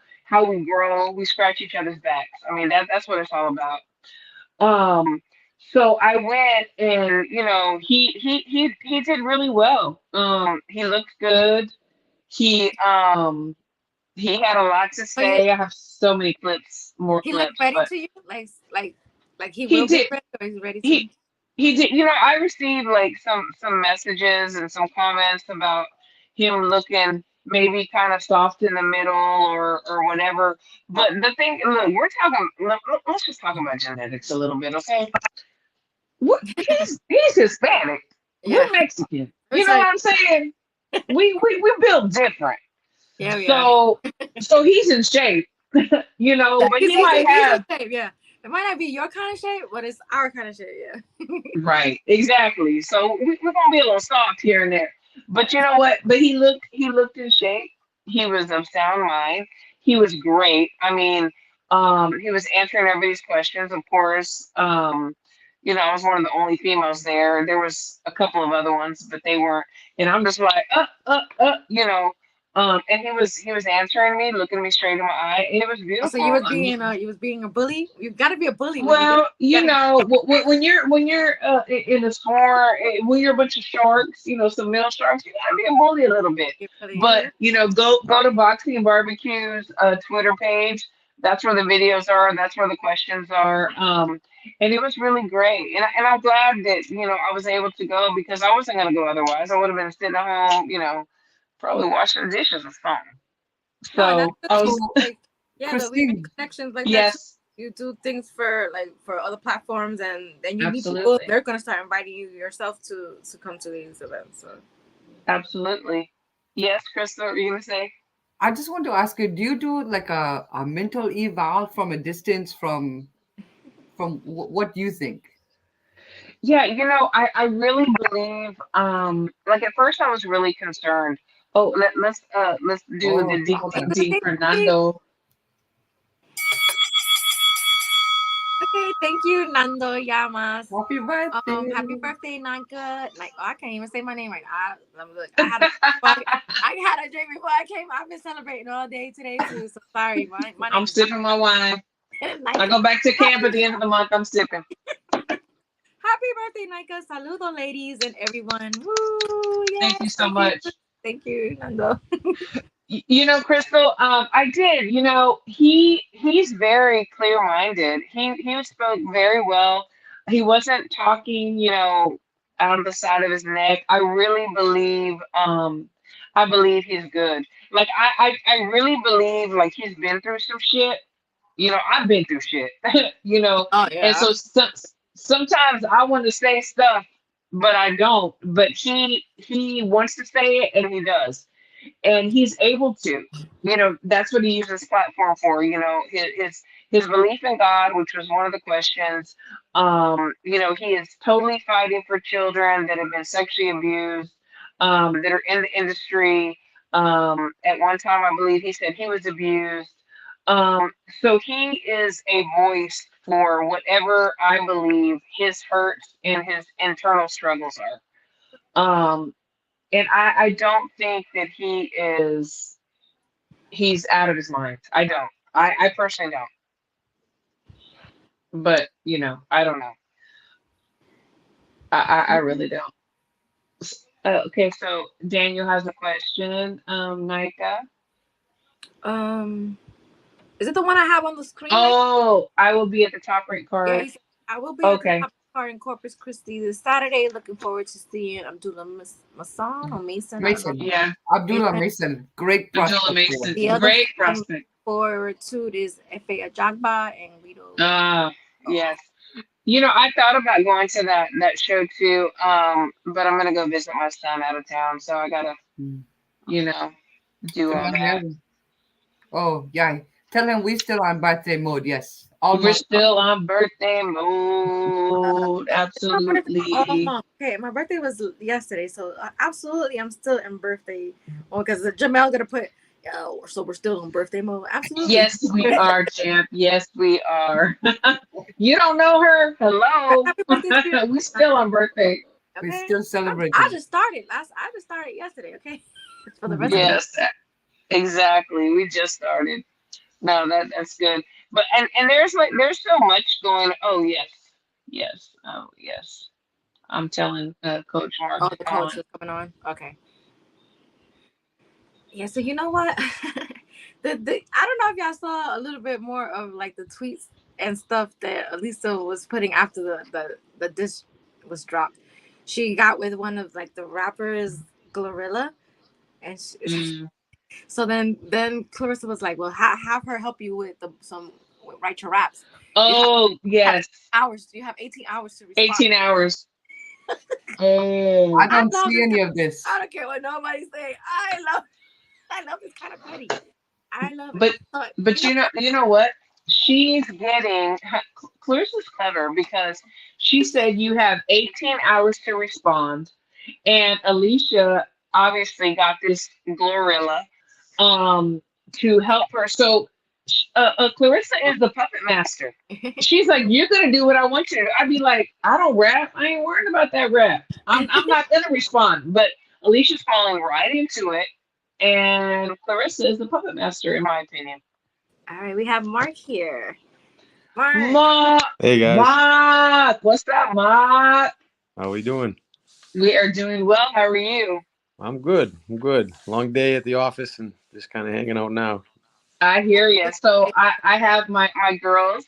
we grow. We scratch each other's backs. I mean, that's what it's all about. So I went, and he did really well. He looked good. He had a lot to say. I have so many clips, more he clips. He looked ready to you, like he will be ready, or he's ready to. He did. I received some messages and some comments about him looking maybe kind of soft in the middle or whatever. But the thing, look, let's just talk about genetics a little bit, okay? He's Hispanic. Yeah. We're Mexican. You know what I'm saying? We built different. Yeah. So he's in shape. But he might have. Yeah. It might not be your kind of shape, but it's our kind of shape. Yeah. Right. Exactly. So we're gonna be a little soft here and there. But you know what? But he looked in shape. He was of sound mind. He was great. I mean, he was answering everybody's questions, of course. I was one of the only females there. There was a couple of other ones, but they weren't. And I'm just like, and he was answering me, looking me straight in my eye, and it was beautiful. So you was being a bully. You got to be a bully. Well, when you're in a store, when you're a bunch of sharks, some male sharks, you gotta be a bully a little bit. But go to Boxing and Barbecue's Twitter page. That's where the videos are. That's where the questions are. And it was really great. And I'm glad that, I was able to go, because I wasn't going to go otherwise. I would have been sitting at home, probably washing the dishes or something. So I was the we make connections like that. You do things for other platforms, and then you meet people. They're going to start inviting you yourself to come to these events. So. Absolutely. Yes, Krista, what were you going to say? I just want to ask you, do you do a mental eval from a distance from what you think? Yeah, I really believe, at first I was really concerned. Oh, let's do the deep Fernando. Thank you, Nando Llamas. Happy birthday. Happy birthday, Nanka. Like, I can't even say my name right now. I had a drink before I came. I've been celebrating all day today too. So sorry, my name I'm is sipping my wine. I go back to camp at the end of the month. I'm sipping. Happy birthday, Nika. Saludo, ladies and everyone. Woo! Yes, Thank you so much. Thank you, Nando. You know, Crystal, I did. You know, he's very clear-minded. He spoke very well. He wasn't talking, you know, out of the side of his neck. I really believe, I believe he's good. Like I really believe like he's been through some shit. You know, I've been through shit. You know, Oh and yeah. so sometimes I want to say stuff, but I don't. But he wants to say it, and he does, and he's able to. You know, that's what he uses his platform for. You know, his belief in God, which was one of the questions. You know, he is totally fighting for children that have been sexually abused, that are in the industry. At one time, I believe he said he was abused. So he is a voice for whatever I believe his hurts and his internal struggles are. And I don't think that he's out of his mind. I don't. I personally don't. But you know, I don't know. I really don't. Okay, so Daniel has a question. Nika. Is it the one I have on the screen? Oh, I will be at the top right Yeah, card. I will be at the Okay. top card in Corpus Christi this Saturday. Looking forward to seeing Abdullah Mason or Mason. Mason. Yeah. Abdullah Mason. Great prospect. Abdullah Mason. The other Great prospect. forward to is Efe Ajagba and Guido. Yes. You know, I thought about going to that show too, but I'm gonna go visit my son out of town, so I gotta, you know, do all that. Oh yeah. Tell him we're still on birthday mode. Yes. We're still on birthday mode. Absolutely. Okay, my birthday was yesterday, so absolutely, I'm still in birthday mode because Jamel gonna put. So we're still on birthday mode. Absolutely. Yes, we are, champ. Yes, we are. You don't know her? Hello. We still on birthday. Okay. We're still celebrating. I just started yesterday. Okay. For the rest Yes, exactly. We just started. No, that's good. But and there's so much going. Oh yes. Oh yes. I'm telling Coach Mark. Oh, the coach is coming on. Okay. Yeah. So you know what? I don't know if y'all saw a little bit more of like the tweets and stuff that Elisa was putting after the dish was dropped. She got with one of like the rappers, Glorilla, and so then Clarissa was like, "Well, have her help you with write your raps." Oh yes. Hours. You have 18 hours to respond. 18 hours. Oh, I don't see any of this. I don't care what nobody say. I love this kind of petty. I love but it. But you know what? She's getting Clarissa's clever because she said you have 18 hours to respond, and Alicia obviously got this Glorilla to help her. So Clarissa is the puppet master. She's like, you're gonna do what I want you to do. I'd be like, I don't rap. I ain't worried about that rap. I'm not gonna respond. But Alicia's falling right into it, and Clarissa is the puppet master, in my opinion. All right, we have Mark here. Mark. Hey guys. Mark, what's up, Mark? How we doing? We are doing well. How are you? I'm good. Long day at the office and just kind of hanging out now. I hear you. So I have my girls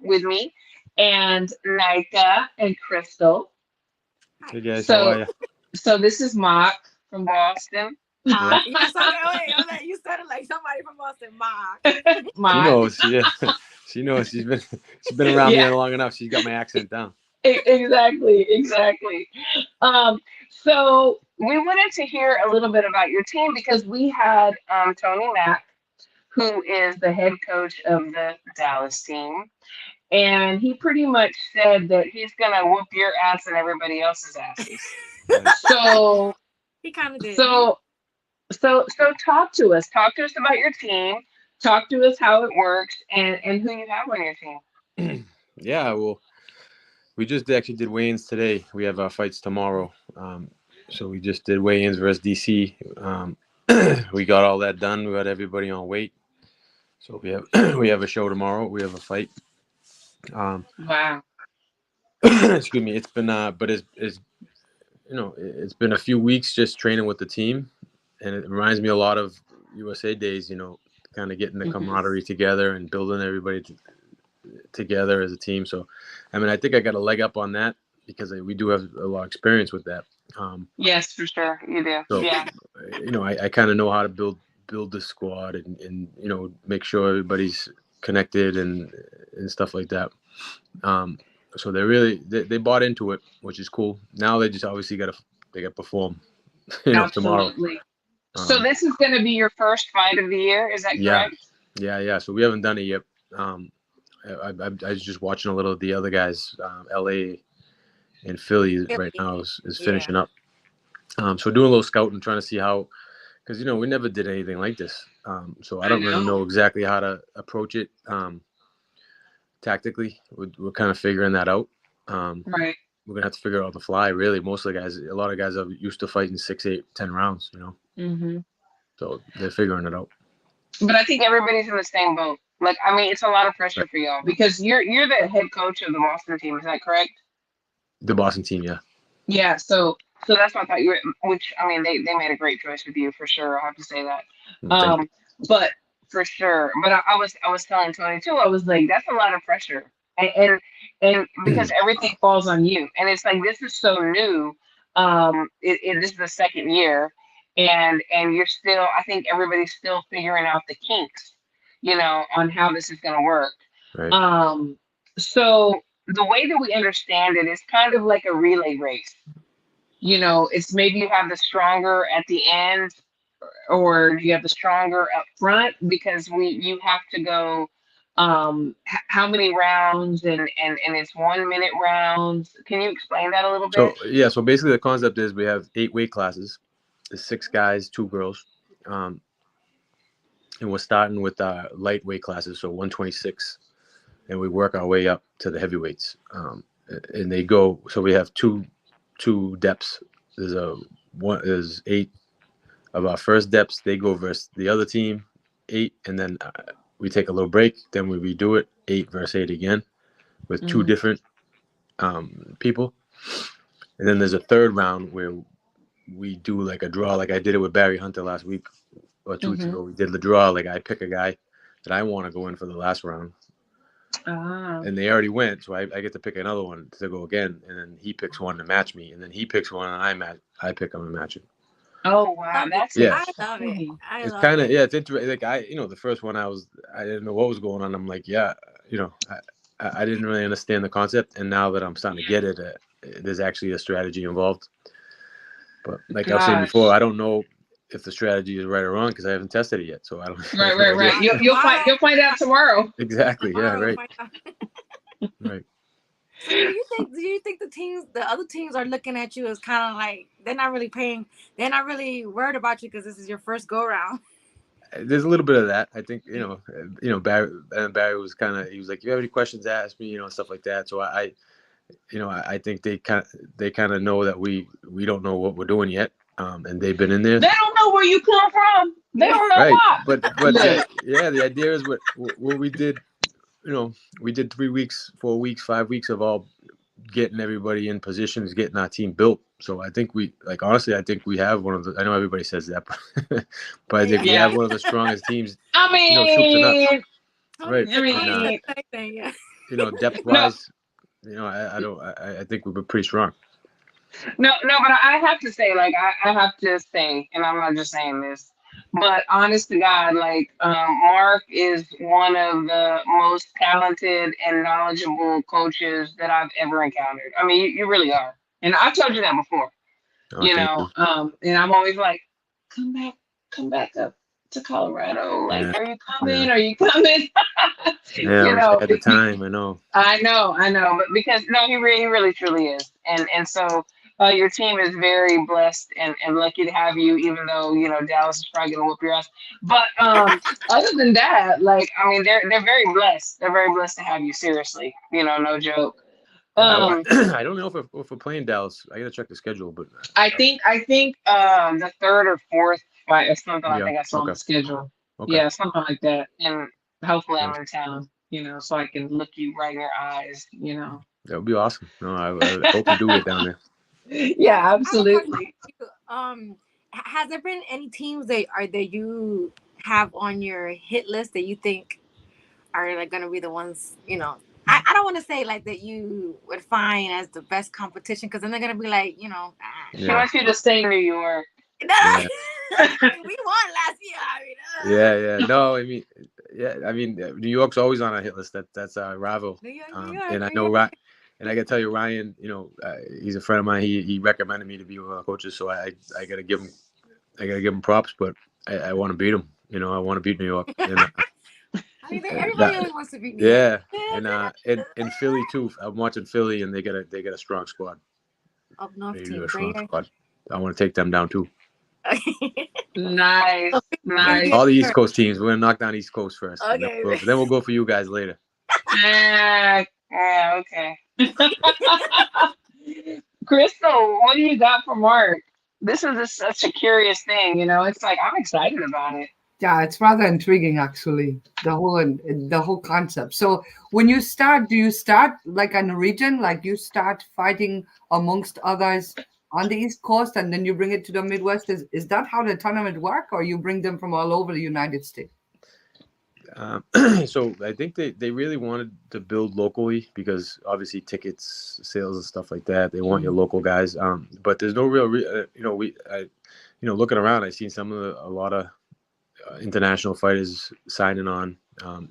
with me, and Nika and Crystal. Hey guys, how are you? So this is Mark from Boston. You sounded like somebody from Boston, Mark. She knows. Yeah. She knows. She's been around here long enough. She's got my accent down. Exactly. So we wanted to hear a little bit about your team because we had Tony Mack, who is the head coach of the Dallas team, and he pretty much said that he's gonna whoop your ass and everybody else's asses. So he kind of did. So talk to us. Talk to us about your team. Talk to us how it works and who you have on your team. Yeah, well, we just actually did weigh-ins today. We have our fights tomorrow. So we just did weigh-ins versus DC. We got all that done. We got everybody on weight. So we have we have a show tomorrow. We have a fight. Wow. Excuse me. It's been but it's it's been a few weeks just training with the team, and it reminds me a lot of USA days. Kind of getting the camaraderie together and building everybody together as a team. So, I mean, I think I got a leg up on that because we do have a lot of experience with that. Yes, for sure. You do. So, Yeah. I kind of know how to build the squad and make sure everybody's connected and stuff like that. So they bought into it, which is cool. Now they just obviously got to perform, tomorrow. Absolutely. So this is going to be your first fight of the year. Is that correct? Yeah. So we haven't done it yet. I was just watching a little of the other guys. LA and Philly right now is finishing up. So doing a little scouting, trying to see how, because we never did anything like this. So I don't really know exactly how to approach it tactically. We're kind of figuring that out. Right. We're gonna have to figure it out on the fly. Really, most of the guys, a lot of guys are used to fighting 6, 8, 10 rounds. So they're figuring it out. But I think everybody's in the same boat. Like, I mean, it's a lot of pressure for y'all because you're the head coach of the Boston team. Is that correct? The Boston team, yeah. Yeah. So that's what I thought you were. Which I mean, they made a great choice with you for sure. I have to say that. But for sure. But I was telling Tony too. I was like, that's a lot of pressure, and because everything falls on you, and it's like this is so new. This is the second year, and you're still. I think everybody's still figuring out the kinks, on how this is going to work. Right. So the way that we understand it is kind of like a relay race. It's maybe you have the stronger at the end, or you have the stronger up front because you have to go how many rounds and it's 1 minute rounds. Can you explain that a little bit? So basically the concept is we have 8 weight classes. There's 6 guys, 2 girls. And we're starting with light weight classes, so 126, and we work our way up to the heavyweights. And they go, so we have two depths. There's 8 of our first depths. They go versus the other team, 8, and then we take a little break. Then we redo it, 8 versus 8 again, with 2 different people. And then there's a third round where we do like a draw, like I did it with Barry Hunter last week or 2 weeks ago. We did the draw, like I pick a guy that I want to go in for the last round. And they already went, so I get to pick another one to go again, and then he picks one to match me, and then he picks one and I pick him and match him. Oh wow, that's I love it. It's kind of it's interesting. Like the first one I didn't know what was going on. I'm like, I didn't really understand the concept, and now that I'm starting to get it, there's actually a strategy involved. But like I was saying before, I don't know if the strategy is right or wrong because I haven't tested it yet. So I don't. Right. You'll find out tomorrow. Exactly. Yeah. Right. Right. So do you think the other teams are looking at you as kind of like they're not really worried about you because this is your first go round? There's a little bit of that. I think Barry was he was like, "You have any questions? Ask me," stuff like that. So I think they kind of know that we don't know what we're doing yet, and they've been in there. They don't know where you come from. They don't know why. But the idea is what we did. We did 3 weeks, 4 weeks, 5 weeks of all getting everybody in positions, getting our team built. So I think honestly, I think we have one of the, I know everybody says that, but I think we have one of the strongest teams. I mean, right. Depth wise, I think we've been pretty strong. No, but I have to say, I have to say, and I'm not just saying this, but honest to God, Mark is one of the most talented and knowledgeable coaches that I've ever encountered. I mean, you really are. And I've told you that before, and I'm always like, come back up to Colorado. Are you coming? Are you coming? At the time, I know. But because, he really truly is. And so, Your team is very blessed and lucky to have you, even though, you know, Dallas is probably gonna whoop your ass. But other than that, like, I mean, they're very blessed. They're very blessed to have you, seriously. You know, no joke. Yeah, I don't know if we're playing Dallas. I gotta check the schedule, but I think the third or fourth fight or something, I yeah, think I saw on okay, the schedule. okay. Yeah, something like that. And hopefully I'm Yeah. in town, you know, so I can look you right in your eyes, you know. That would be awesome. No, I hope you do get down there. Yeah, I have a question absolutely. for you. Has there been any teams that you have on your hit list that you think are like gonna be the ones, you know? I don't want to say like that you would find as the best competition, because then they're gonna be like, you know, She Yeah, wants you to stay in New York. yeah, we won last year. I mean, yeah. No, I mean, New York's always on our hit list. That's our rival. New York, New York, And I New know York. Ryan, and I gotta tell you, Ryan, you know, he's a friend of mine. He recommended me to be one of our coaches, so I gotta give him props, but I want to beat him. You know, I want to beat New York, and I mean, everybody that, always wants to be New York. yeah, and in Philly too. I'm watching Philly, and they got a strong squad. Up north They do team, a strong right? squad. I want to take them down too. Nice, nice. All the East Coast teams. We're gonna knock down East Coast first. And Okay. then we'll go for you guys later. Yeah, okay. Crystal, what do you got for Mark? This is such a curious thing, you know. It's like I'm excited about it. Yeah, it's rather intriguing actually, the whole concept. So when you start, do you start like in a region, like you start fighting amongst others on the East Coast and then you bring it to the Midwest? Is that how the tournament work, or you bring them from all over the United States? So I think they really wanted to build locally because obviously tickets, sales, and stuff like that. They want your local guys. But there's no real, looking around, I've seen a lot of international fighters signing on.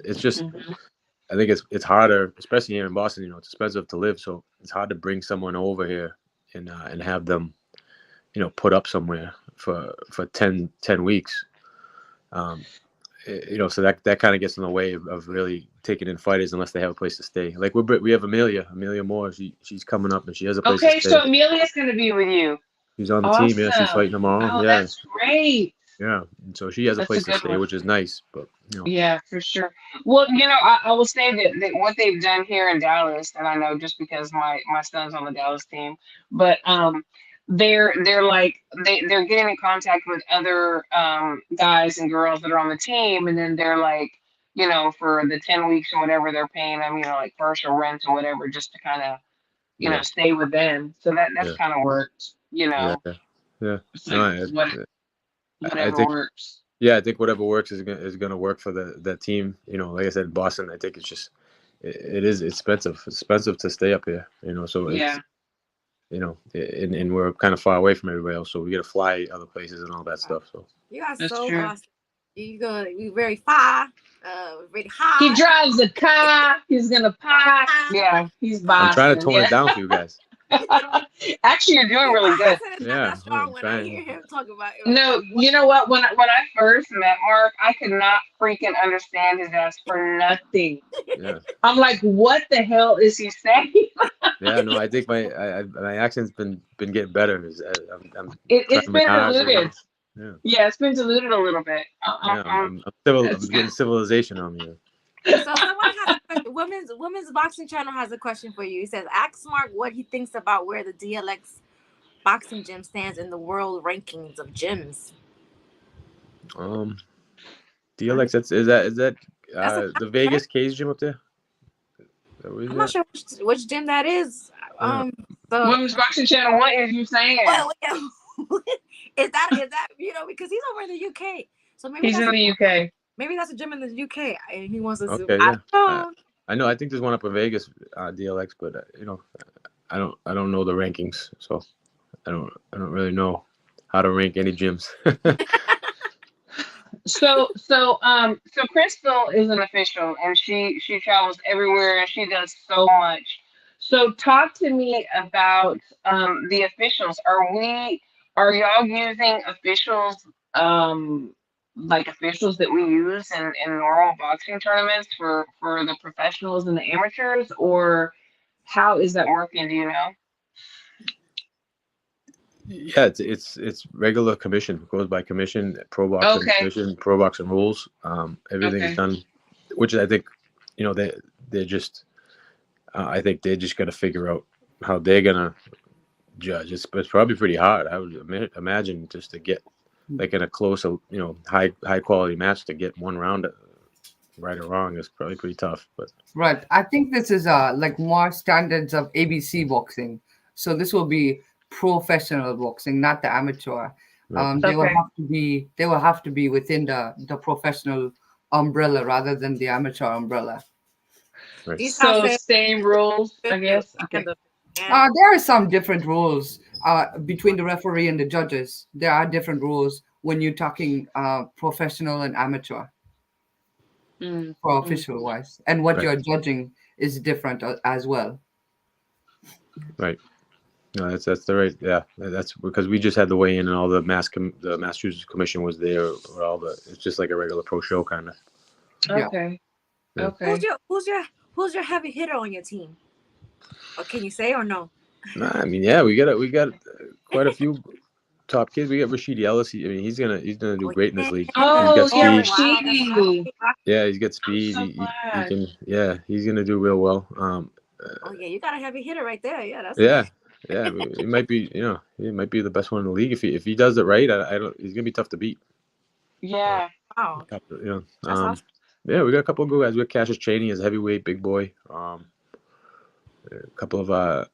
It's just, I think it's harder, especially here in Boston. You know, it's expensive to live, so it's hard to bring someone over here and have them, you know, put up somewhere for 10 weeks. You know, so that kind of gets in the way of really taking in fighters unless they have a place to stay. Like we have Amelia Moore. She's coming up and she has a place Okay, to stay. so Amelia's gonna be with you. She's on the team. Yeah, she's Awesome. fighting tomorrow. Oh, Yeah, that's great. yeah. And so she has a That's a place to good stay, one. which is nice. But you know, Yeah, for sure. Well, you know, I will say that what they've done here in Dallas, and I know just because my son's on the Dallas team, but they're like they're getting in contact with other guys and girls that are on the team, and then they're like, you know, for the 10 weeks or whatever, they're paying them, you know, like partial rent or whatever, just to kind of, you know, yeah, stay with them. So that's yeah, kind of worked, you yeah, know. yeah. It's No, like I whatever think. works. Yeah, I think whatever works is gonna work for that team. You know, like I said, Boston. I think it's just it is expensive. It's expensive to stay up here. You know, so it's Yeah, and we're kind of far away from everybody else, so we got to fly other places and all that stuff. So You are that's so true. Boston. You very far, very high. He drives a car. He's gonna pop. Yeah, he's I'm trying to Boston. tone Yeah. it down for you guys. Actually, you're doing really good. It's not Yeah, that strong I'm when I trying. hear him talk about it. No, you know what? When I first met Mark, I could not freaking understand his ass for nothing. Yeah, I'm like, what the hell is he saying? yeah. No, I think my accent's been getting better. I'm It's trying my been R's, you know. diluted. Yeah, Yeah, it's been diluted a little bit. yeah. I'm getting civilization on me. So someone has a question. Women's boxing channel has a question for you. He says, ask Mark what he thinks about where the DLX boxing gym stands in the world rankings of gyms. DLX. Is that That's a the Vegas Cage gym up there? I'm not sure which gym that is. So Women's Boxing Channel, what is you saying? is that because he's over in the UK, so maybe He's in the UK. Maybe that's a gym in the UK, and he wants us to. Okay, yeah. I know. I think there's one up in Vegas, DLX, but I don't know the rankings, so I don't really know how to rank any gyms. So Crystal is an official, and she travels everywhere, and she does so much. So talk to me about the officials. Are y'all using officials like officials that we use in normal boxing tournaments for the professionals and the amateurs, or how is that working? Do you know? Yeah, it's regular commission. It goes by commission, pro boxing Okay. commission, pro boxing rules. Everything's Okay. done, which I think, they're just. I think they just got to figure out how they're gonna judge. It's probably pretty hard. I would imagine just to get like in a close, high quality match to get one round right or wrong is probably pretty tough. But Right. I think this is like more standards of ABC boxing. So this will be professional boxing, not the amateur. Right. They will Okay. have to be within the professional umbrella rather than the amateur umbrella. Right. These So houses- same rules, I guess. Okay. Yeah. There are some different rules between the referee and the judges. There are different rules when you're talking professional and amateur Mm. for official wise, and what Right. you're judging is different as well. Right. No, that's the right. Yeah, that's because we just had the weigh in and all the the Massachusetts Commission was there. Or all it's just like a regular pro show kind of. Yeah. Okay. Yeah. Okay. Who's your heavy hitter on your team? Or can you say or no? Nah, I mean, yeah, we got quite a few top kids. We got Rashidi Ellis. He's gonna do great in this league. Oh, He's got yeah, speed. Rashidi. Yeah, he's got speed. So He glad. can. Yeah, he's gonna do real well. Oh yeah, you got a heavy hitter right there. Yeah, that's Yeah. Yeah, he might be. He might be the best one in the league if he does it right. I don't. He's gonna be tough to beat. Yeah. wow. That's awesome. Yeah, we got a couple of good guys. We got Cassius Chaney as a heavyweight, big boy. A couple of our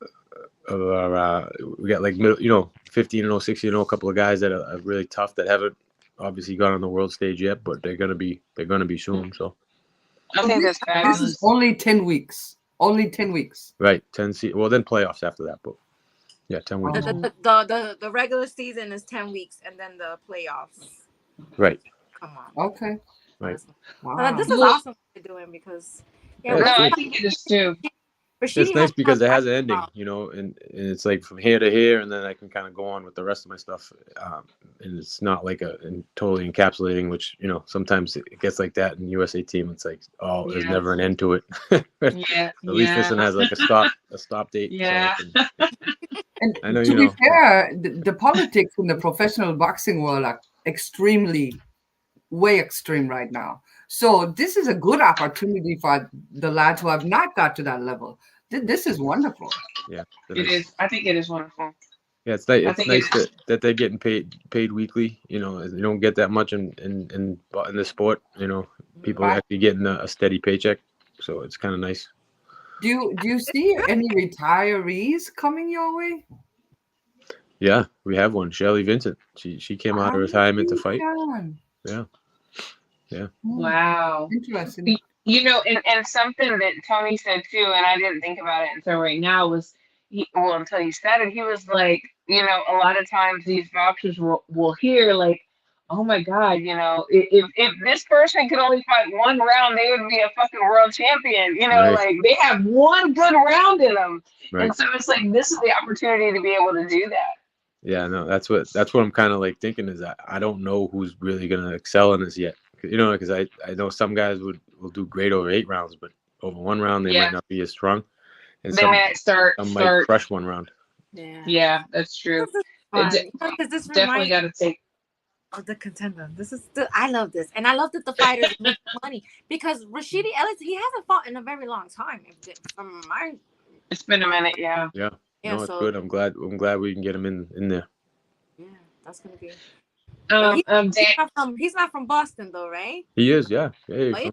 we got like 15-0, 16-0, a couple of guys that are really tough that haven't obviously gone on the world stage yet, but they're gonna be soon. So I think that's This fabulous. is only 10 weeks. Only 10 weeks. right, 10 well then playoffs after that, but yeah, 10 weeks. The regular season is 10 weeks, and then the playoffs. Right. Come on. Okay. Right. Wow. This is awesome what you're doing because Yeah, No, it's I good. think it is too. It's nice because it has an ending, and it's like from here to here, and then I can kind of go on with the rest of my stuff, and it's not like totally encapsulating, which sometimes it gets like that in USA team. It's like, there's Yeah. never an end to it. Yeah. At least this one has like a stop date. Yeah. So And I know to be fair, the politics in the professional boxing world are way extreme right now. So this is a good opportunity for the lads who have not got to that level. This is wonderful. yeah, It is. I think it is wonderful. Yeah, it's nice. I It's think nice that they're getting paid weekly. You don't get that much in the sport. People are Right. actually getting a steady paycheck, so it's kind of nice. Do you see any retirees coming your way? Yeah, we have one, Shelly Vincent. She came out of retirement to fight. Yeah. Wow. Interesting. And something that Tony said too, and I didn't think about it until right now, was until he said it, he was like, a lot of times these boxers will hear like, oh my God, if this person could only fight one round, they would be a fucking world champion. Right. Like they have one good round in them. Right. And so it's like, this is the opportunity to be able to do that. Yeah, no, that's what I'm kind of like thinking is that I don't know who's really gonna excel in this yet. Because I know some guys will do great over 8 rounds, but over 1 round they might not be as strong, and They might start. might crush 1 round. Yeah. Yeah, that's true. Because this Definitely got to take. The contender. I love this, and I love that the fighters make money because Rashidi Ellis, he hasn't fought in a very long time. It's been a minute, yeah. Yeah. Yeah, No, it's so- good. I'm glad we can get him in there. Yeah, that's gonna be. He's not from Boston though, right? He is, yeah. Oh, is he?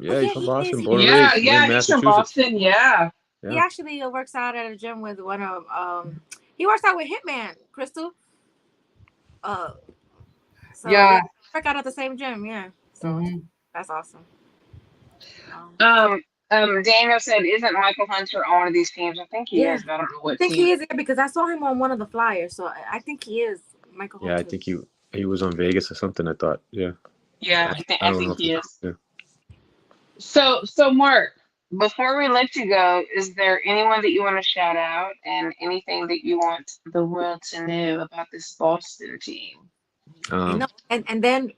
He's from he Boston. is. Born and Yeah, raised yeah, in he's from Massachusetts. Boston. Yeah. Yeah. He actually works out at a gym with one of he works out with Hitman Crystal. So Yeah. they work out at the same gym. Yeah. So Mhm. that's awesome. Daniel said, "Isn't Michael Hunter on one of these teams?" I think he Yeah. is, but I don't know what I think team. he is because I saw him on one of the flyers, so I think he is Michael. Yeah, I Hunter. think he was on Vegas or something. I thought. Yeah. Yeah, I don't know think if he is. Yeah. So Mark, before we let you go, is there anyone that you want to shout out and anything that you want the world to know about this Boston team? And then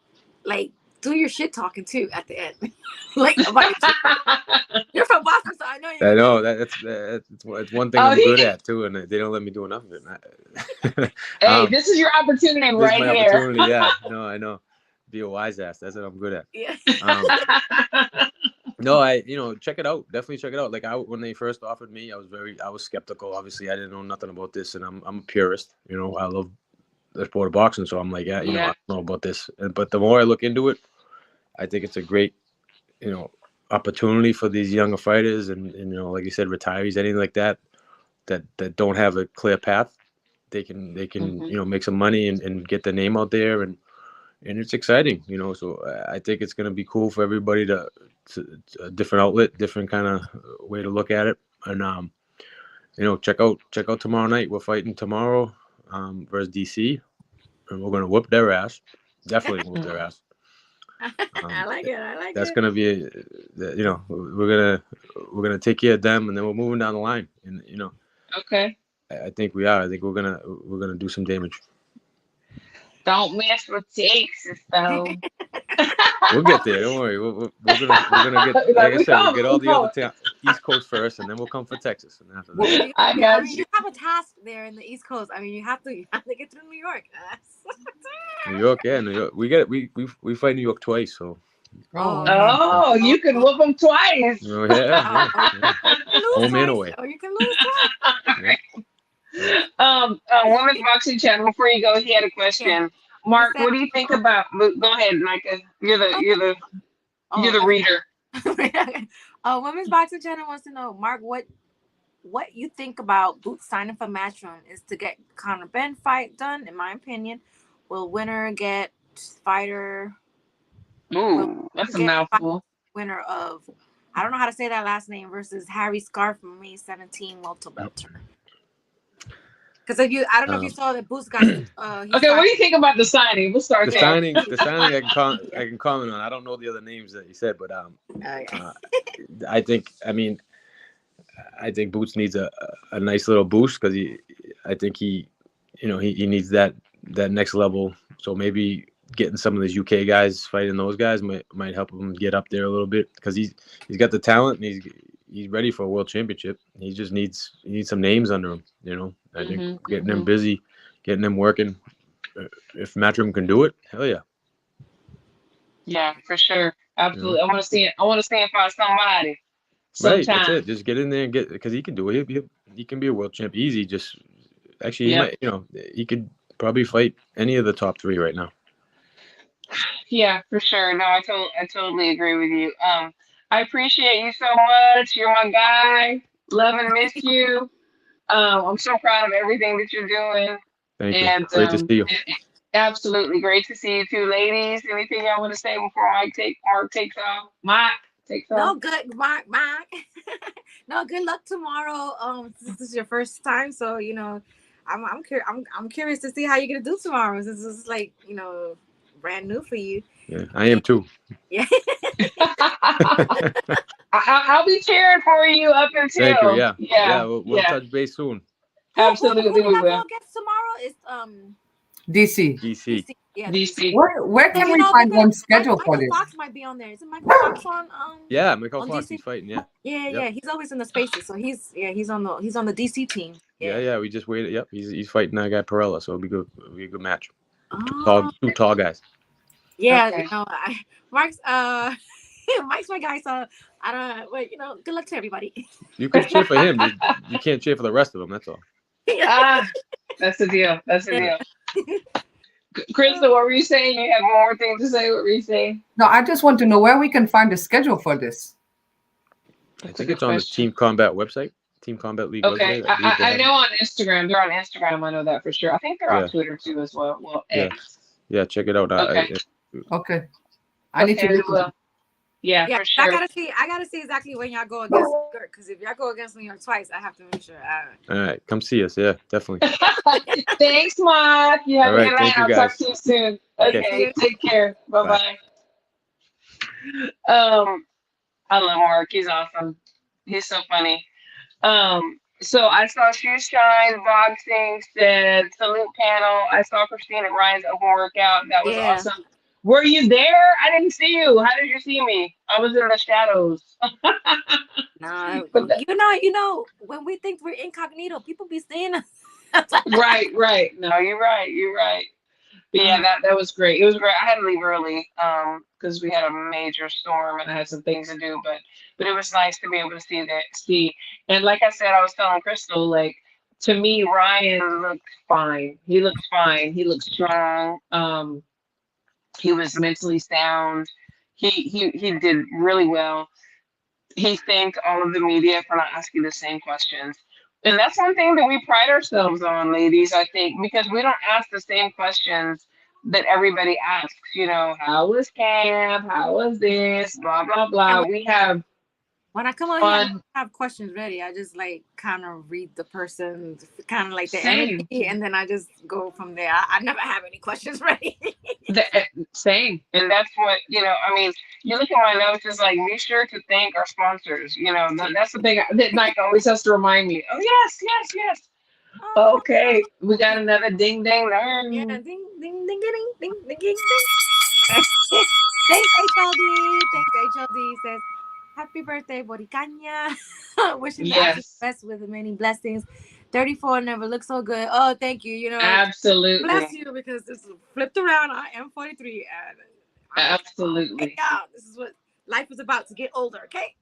like do your shit talking too at the end. Like about your you're from Boston, so I know you're I know it's one thing I'm good at too, and they don't let me do enough of it. Hey, this is your opportunity this right is my here. opportunity. Yeah, no, I know. Be a wise ass. That's what I'm good at. Yeah. No, check it out. Definitely check it out. Like when they first offered me, I was skeptical. Obviously, I didn't know nothing about this, and I'm a purist. I love the sport of boxing, so I'm like, I don't know about this. But the more I look into it, I think it's a great, opportunity for these younger fighters, and like you said, retirees, anything like that don't have a clear path. They can make some money and get their name out there, and it's exciting, So I think it's going to be cool for everybody to a different outlet, different kind of way to look at it. And check out tomorrow night. We're fighting tomorrow versus DC, and we're going to whoop their ass. Definitely whoop their ass. I like it. That's going to be, we're gonna take care of them, and then we're moving down the line. And Okay. I think we are. I think we're gonna do some damage. Don't mess with Texas, though. We'll get there. Don't worry. We're gonna get, like I said, we'll get all the other East Coast first, and then we'll come for Texas. And after that, I got you. You have a task there in the East Coast. I mean, you have to get through New York. New York, yeah, New York. We fight New York twice, so. Oh, you can whoop them twice. Oh, yeah. Home and away. Or you can lose twice. Women's Boxing Channel. Before you go, he had a question. Mark, what do you think about? Go ahead, Micah. You're the reader. Women's Boxing Channel wants to know, Mark, what you think about Boots signing for Matchroom is to get Conor Ben fight done. In my opinion, will winner get fighter? Ooh, that's a mouthful. Winner of, I don't know how to say that last name, versus Harry Scarf from May 17 welter. Because I don't know if you saw that Boots got. Okay, what do you think about the signing? We'll start the there. signing. The signing I can comment on. I don't know the other names that you said, but I think Boots needs a nice little boost because he needs that next level. So maybe getting some of these UK guys fighting those guys might help him get up there a little bit because he's got the talent and he's ready for a world championship. He just needs some names under him, I think getting them busy, getting them working. If Matchroom can do it, hell yeah. Yeah, for sure. Absolutely. I want to see it. I want to stand by somebody. Right, that's it. Just get in there and because he can do it. He can be a world champ easy. Just actually, he might, he could probably fight any of the top 3 right now. Yeah, for sure. No, I totally agree with you. I appreciate you so much. You're my guy. Love and miss you. I'm so proud of everything that you're doing. Thank you. Great to see you. Absolutely great to see you two ladies. Anything y'all want to say before Mark takes off? Mike takes off. No, good, Mark. No, good luck tomorrow. This is your first time, so I'm curious to see how you're gonna do tomorrow. This is like brand new for you. Yeah, I am too. Yeah. I'll be cheering for you up until. Thank you. Yeah. We'll touch base soon. Absolutely, we will. Against tomorrow is DC. Yeah. DC. Where can we find one schedule for this? Michael Fox might be on there. Isn't Michael Fox on? Yeah, Michael on Fox. DC? He's fighting. Yeah. Yeah. He's always in the spaces, so he's on the DC team. Yeah. We just waited. Yep. He's fighting that guy Perella, so it'll be good. It'll be a good match. Oh. Two tall guys. Yeah. Okay. Mike's my guy. So I don't. But good luck to everybody. You can cheer for him. You can't cheer for the rest of them. That's all. That's the deal. Crystal, what were you saying? You have more things to say. What were you saying? No, I just want to know where we can find the schedule for this. I think it's on the Team Combat website. Team Combat League. Okay, website. I know on Instagram. They're on Instagram. I know that for sure. I think they're on Twitter too as well. Well, X. Yeah, check it out. Okay. I need to. Yeah, for sure. I gotta see exactly when y'all go against New York, because if y'all go against New York twice, I have to make sure. All right, come see us. Yeah, definitely. Thanks, Mark. You have a good night. I'll talk to you soon. Okay, take care. Bye. I love Mark. He's awesome. He's so funny. So I saw Shoe Shine Boxing said salute panel. I saw Christina Ryan's open workout. That was awesome. Were you there? I didn't see you. How did you see me? I was in the shadows. Nah, But that, you know, when we think we're incognito, people be seeing us. right. No, you're right. You're right. But yeah, that was great. It was great. I had to leave early because we had a major storm and I had some things to do. But it was nice to be able to see. And like I said, I was telling Crystal, like to me, Ryan looked fine. He looked fine. He looked strong. He was mentally sound. He did really well. He thanked all of the media for not asking the same questions. And that's one thing that we pride ourselves on, ladies, I think, because we don't ask the same questions that everybody asks. You know, how was camp? How was this? Blah, blah, blah. And We have when I come on here, I fun. don't have questions ready. I just like kind of read the person, kind of like the Same. energy, and then I just go from there. I never have any questions ready. Same. And that's what, I mean, you look at my notes, it's like, be sure to thank our sponsors. That's the thing that Nike always has to remind me. Oh, yes. Okay. We got another ding, ding, Yeah, ding. ding, ding, ding, ding, ding, ding, ding, ding. Thanks, HLD. Thanks, HLD. Says, happy birthday, Boricana. Wishing the absolute Yes, best with many blessings. 34 never looked so good. Oh, thank you. You know, absolutely. bless you because this flipped around. I am 43 and Absolutely. hey, y'all, this is what life is about to get older, okay?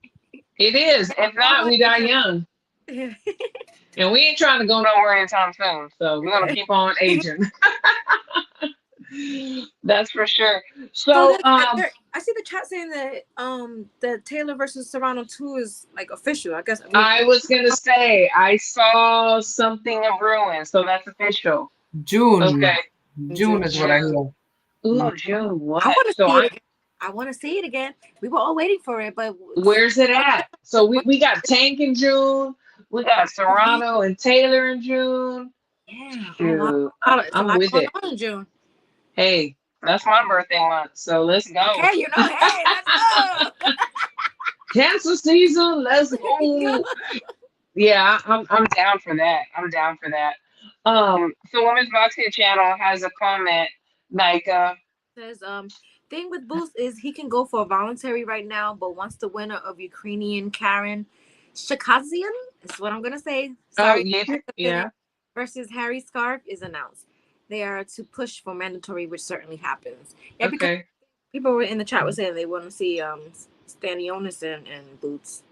It is. If not, we die young. And we ain't trying to go nowhere anytime soon. So we're going to keep on aging. That's for sure. So, I see the chat saying that the Taylor versus Serrano 2 is like official. I guess I was going to say, I saw something of ruin. So that's official. June. Okay. June is what I hear. Ooh, June. What? I want to So see it again. I want to see it again. We were all waiting for it, but where's it at? So we got Tank in June. We got Serrano and Taylor in June. yeah, Shoot, it's a I'm lot with going it. on in June. Hey, that's my birthday month, so let's go. Okay, hey, let's go. Cancer season, let's go. Yeah, I'm down for that. I'm down for that. So Women's Boxing Channel has a comment, Nika. Says thing with Boots is he can go for a voluntary right now, but once the winner of Ukrainian Karen Shakazian is what I'm gonna say. Sorry, Yeah. versus Harry Scarf is announced. They are to push for mandatory, which certainly happens. Yeah, because Okay. people were in the chat were saying they want to see Stanionis and Boots.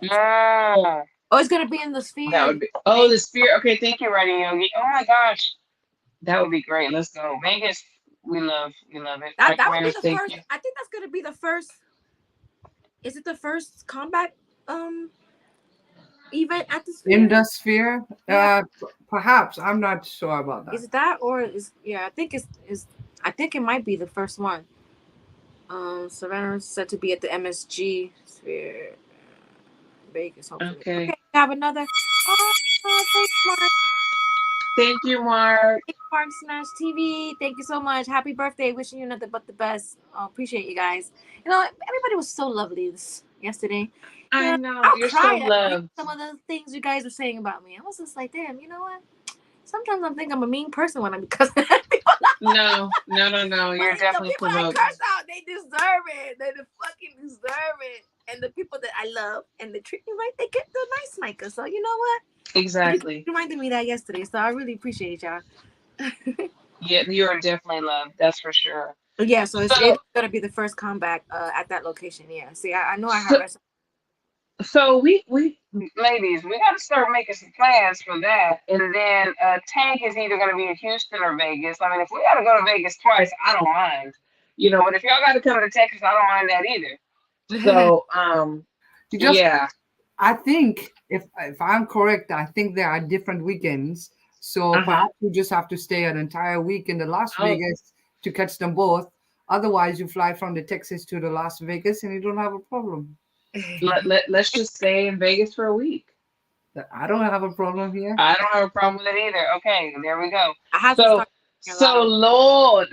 Yeah. Oh, it's gonna be in the Sphere. That would be. Oh, the Sphere. Okay, thank you, Writing Yogi. Oh my gosh, that would be great. Let's go, Vegas. We love it. That would be the first. I think that's gonna be the first. Is it the first combat event at the Sphere? In the Sphere? Yeah. Perhaps. I'm not sure about that. Is it that or is I think I think it might be the first one. Savannah is said to be at the MSG Sphere Vegas. Hopefully. Okay. Have another. Thanks, Mark. Thank you, Mark. Mark Smash TV. Thank you so much. Happy birthday. Wishing you nothing but the best. Appreciate you guys. You know, everybody was so lovely yesterday. I know. I You're cried so loved. some of the things you guys were saying about me. I was just like, damn, you know what? Sometimes I think I'm a mean person when I'm because people No. You're definitely the people I provoked. curse out, they deserve it. They fucking deserve it. And the people that I love and they treat me right, they get the nice Micah. So you know what? Exactly. You reminded me that yesterday, so I really appreciate y'all. Yeah, you are definitely loved. That's for sure. Yeah, so it's gonna be the first comeback at that location. Yeah. See, I know I have. So we ladies, we got to start making some plans for that. And then Tank is either going to be in Houston or Vegas. I mean, if we got to go to Vegas twice, I don't mind. But if y'all got to come to Texas, I don't mind that either. So, yeah. I think if I'm correct, I think there are different weekends. So perhaps you just have to stay an entire week in the Las Vegas to catch them both. Otherwise, you fly from the Texas to the Las Vegas and you don't have a problem. Let's just stay in Vegas for a week. I don't have a problem here. I don't have a problem with it either. Okay, there we go. So Lord,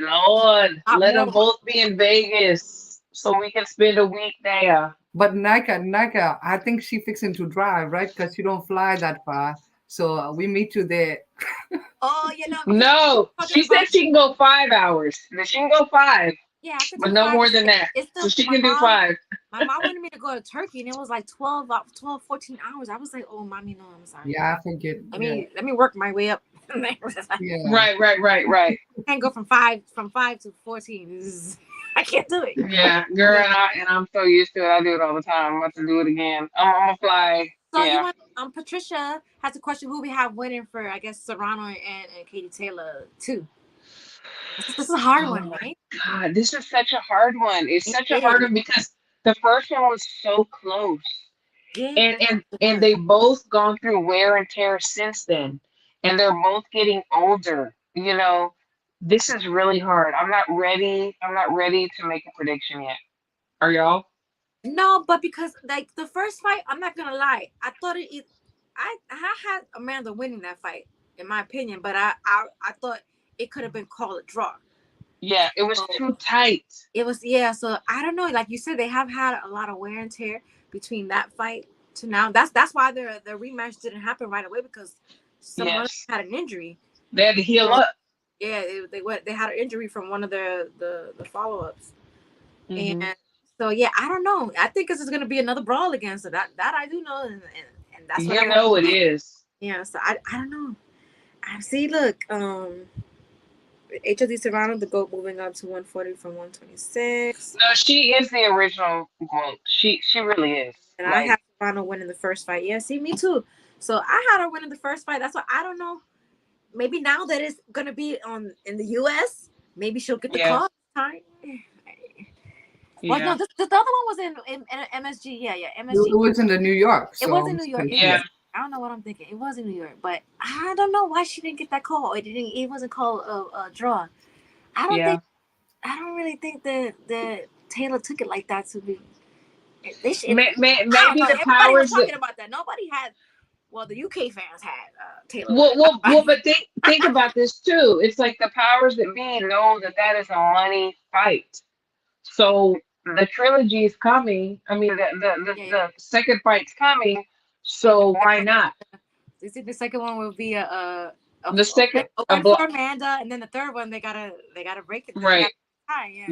let them both be in Vegas so we can spend a week there. But Nika, I think she fixing to drive, right? Because she don't fly that far. So we meet you there. Oh, No, she said she can go 5 hours. She can go 5. Yeah, I could but do no 5. more than that. It's So still she can do 5. My mom wanted me to go to Turkey, and it was like 12, 14 hours. I was like, "Oh, mommy, no, I'm sorry. Yeah, I think it. Let me work my way up." Yeah. Right. I can't go from 5 to 14. I can't do it. Yeah, girl, and I'm so used to it. I do it all the time. I'm about to do it again. I'm gonna fly. So Yeah. you want Patricia has a question who we have winning for, I guess, Serrano and Katie Taylor too. This is a hard one, right? God, this is such a hard one. It's It such a hard is. one because the first one was so close. Yeah. And they've both gone through wear and tear since then. And they're both getting older. You know, this is really hard. I'm not ready. I'm not ready to make a prediction yet. Are y'all? No, but because like the first fight, I'm not gonna lie. I thought I had Amanda winning that fight, in my opinion, but I thought it could have been called a draw. Yeah, it was too tight. It was, so I don't know. Like you said, they have had a lot of wear and tear between that fight to now. That's why the rematch didn't happen right away, because someone had an injury. They had to heal up. Yeah, they had an injury from one of the follow-ups. And so I don't know. I think this is gonna be another brawl again. So that I do know, and that's what it is. Yeah, so I don't know. I see. Look, HOD Serrano, the GOAT, moving up to 140 from 126. No, she is the original GOAT. She really is. And I have Serrano winning the first fight. Yeah, see, me too. So I had her winning the first fight. That's why I don't know. Maybe now that it's gonna be in the US, maybe she'll get the call this time. Well, no, the other one was in MSG. Yeah, MSG. It was in New York. So it was in New York. Yeah. I don't know what I'm thinking. It was in New York, but I don't know why she didn't get that call. It wasn't called a draw. I don't really think that Taylor took it like that to be. Maybe the powers powers talking about that. Nobody had. Well, the UK fans had Taylor. Well, but think about this too. It's like the powers that be know that is a money fight. So the trilogy is coming. I mean, the second fight's coming. So why not? You think the second one will be a win for Amanda, and then the third one they gotta break it. Right.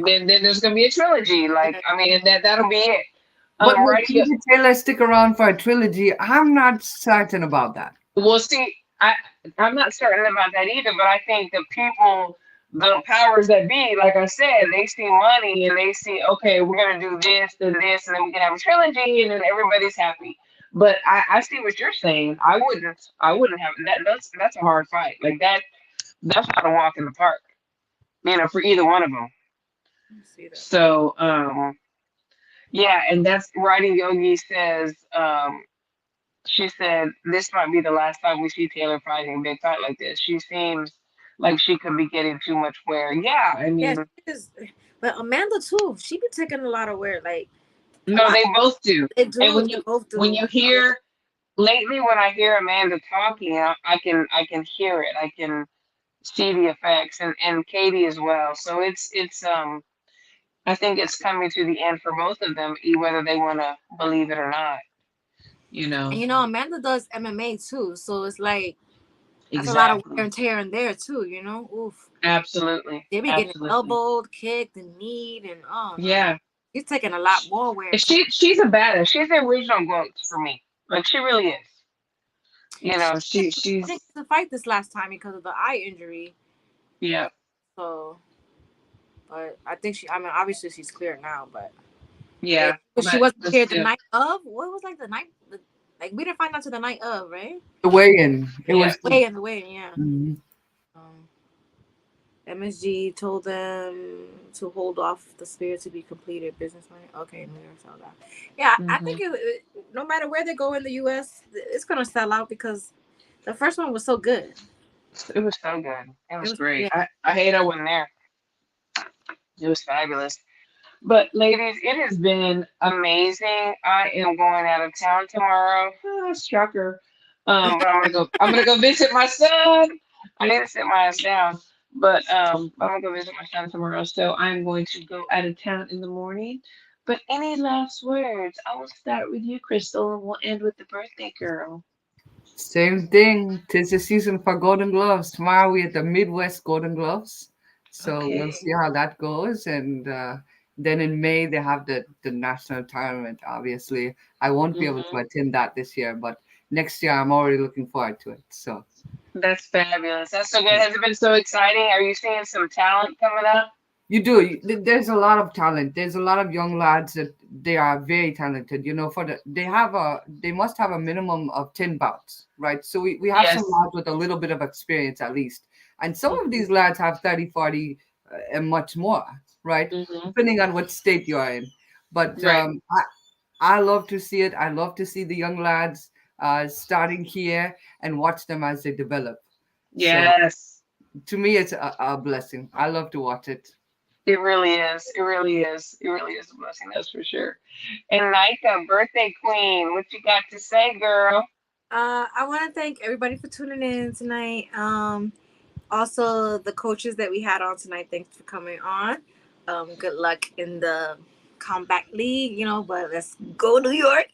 Then there's gonna be a trilogy. Like, I mean, that'll be it. But will Katie Taylor stick around for a trilogy? I'm not certain about that. Well, see, I'm not certain about that either. But I think the people, the powers that be, like I said, they see money and they see, okay, we're gonna do this and this, and then we can have a trilogy, and then everybody's happy. But I see what you're saying. I wouldn't have that. That's a hard fight. Like that's not a walk in the park. For either one of them. So yeah, and that's Writing Yogi says. She said this might be the last time we see Taylor fighting a big fight like this. She seems like she could be getting too much wear. Yeah, I mean, but Amanda too. She be taking a lot of wear. Like, no, they both do. They do. And when you hear lately, when I hear Amanda talking, I can hear it. I can see the effects, and Katie as well. So it's I think it's coming to the end for both of them, whether they want to believe it or not. And Amanda does MMA too, so it's like that's a lot of wear and tear in there too. Oof. Absolutely. They be getting elbowed, kicked, and kneed, and yeah. She's taking a lot more wear. She's a badass. She's the original GOAT for me. Like, she really is. She's to fight this last time because of the eye injury. Yeah. So, but I think obviously she's clear now, but yeah. She wasn't clear the night of. What was like the night? Like, we didn't find out to the night of, right? The weigh-in. It was the weigh-in, yeah. Mm-hmm. MSG told them to hold off the spirit to be completed. Business money. Okay, New York saw that. Yeah, I think no matter where they go in the U.S., it's gonna sell out because the first one was so good. It was so good. It was great. Yeah. I hate I wasn't there. It was fabulous. But ladies, it has been amazing. I am going out of town tomorrow. Shocker. But I'm gonna go visit my son. I need to sit my ass down. But I'm gonna go visit my son tomorrow. So I'm going to go out of town in the morning. But any last words? I will start with you, Crystal, and we'll end with the birthday girl. Same thing. 'Tis the season for Golden Gloves. Tomorrow we at the Midwest Golden Gloves. So we'll Okay. see how that goes. And then in May, they have the national tournament, obviously. I won't be able to Mhm. attend that this year, but next year I'm already looking forward to it. So That's fabulous. That's so good. Has it been so exciting? Are you seeing some talent coming up? you do. There's a lot of talent. There's a lot of young lads that they are very talented. You know, they must have a minimum of 10 bouts, right? So we have some Yes. lads with a little bit of experience at least. And some of Mhm. these lads have 30, 40, and much more, right? Mhm. Depending on what state you're in. But Right. I love to see it. I love to see the young lads starting here and watch them as they develop. So Yes. to me, it's a blessing. I love to watch it. It really is. It really is. It really is a blessing. That's for sure. And Nika, birthday queen, what you got to say, girl? I want to thank everybody for tuning in tonight. Also the coaches that we had on tonight. Thanks for coming on. Good luck in the combat league. But let's go New York.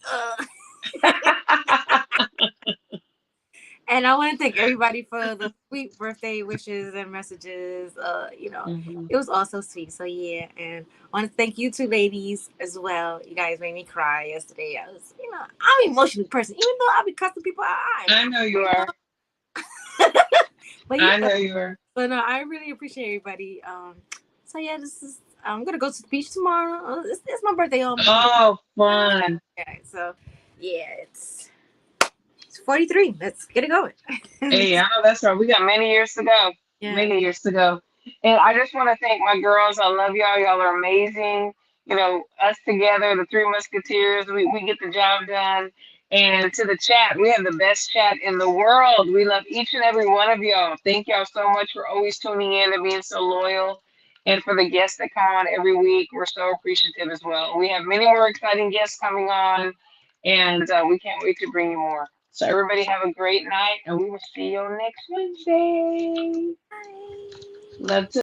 And I want to thank everybody for the sweet birthday wishes and messages. Mhm. It was also sweet. So yeah, and I want to thank you two ladies as well. You guys made me cry yesterday. I'm an emotional person, even though I be cussing people out. I know you are. But I yeah, know you are. but no, I really appreciate everybody. So yeah, this is. I'm gonna go to the beach tomorrow. It's my birthday on. Oh, fun. Yeah, so yeah, it's 43. Let's get it going. Hey, I know that's right. We got many years to go. Yeah. Many years to go. And I just want to thank my girls. I love y'all. Y'all are amazing. You know, us together, the Three Musketeers, we get the job done. And to the chat, we have the best chat in the world. We love each and every one of y'all. Thank y'all so much for always tuning in and being so loyal. And for the guests that come on every week, we're so appreciative as well. We have many more exciting guests coming on, and we can't wait to bring you more. So everybody have a great night, and we will see you next Wednesday. Bye. Love to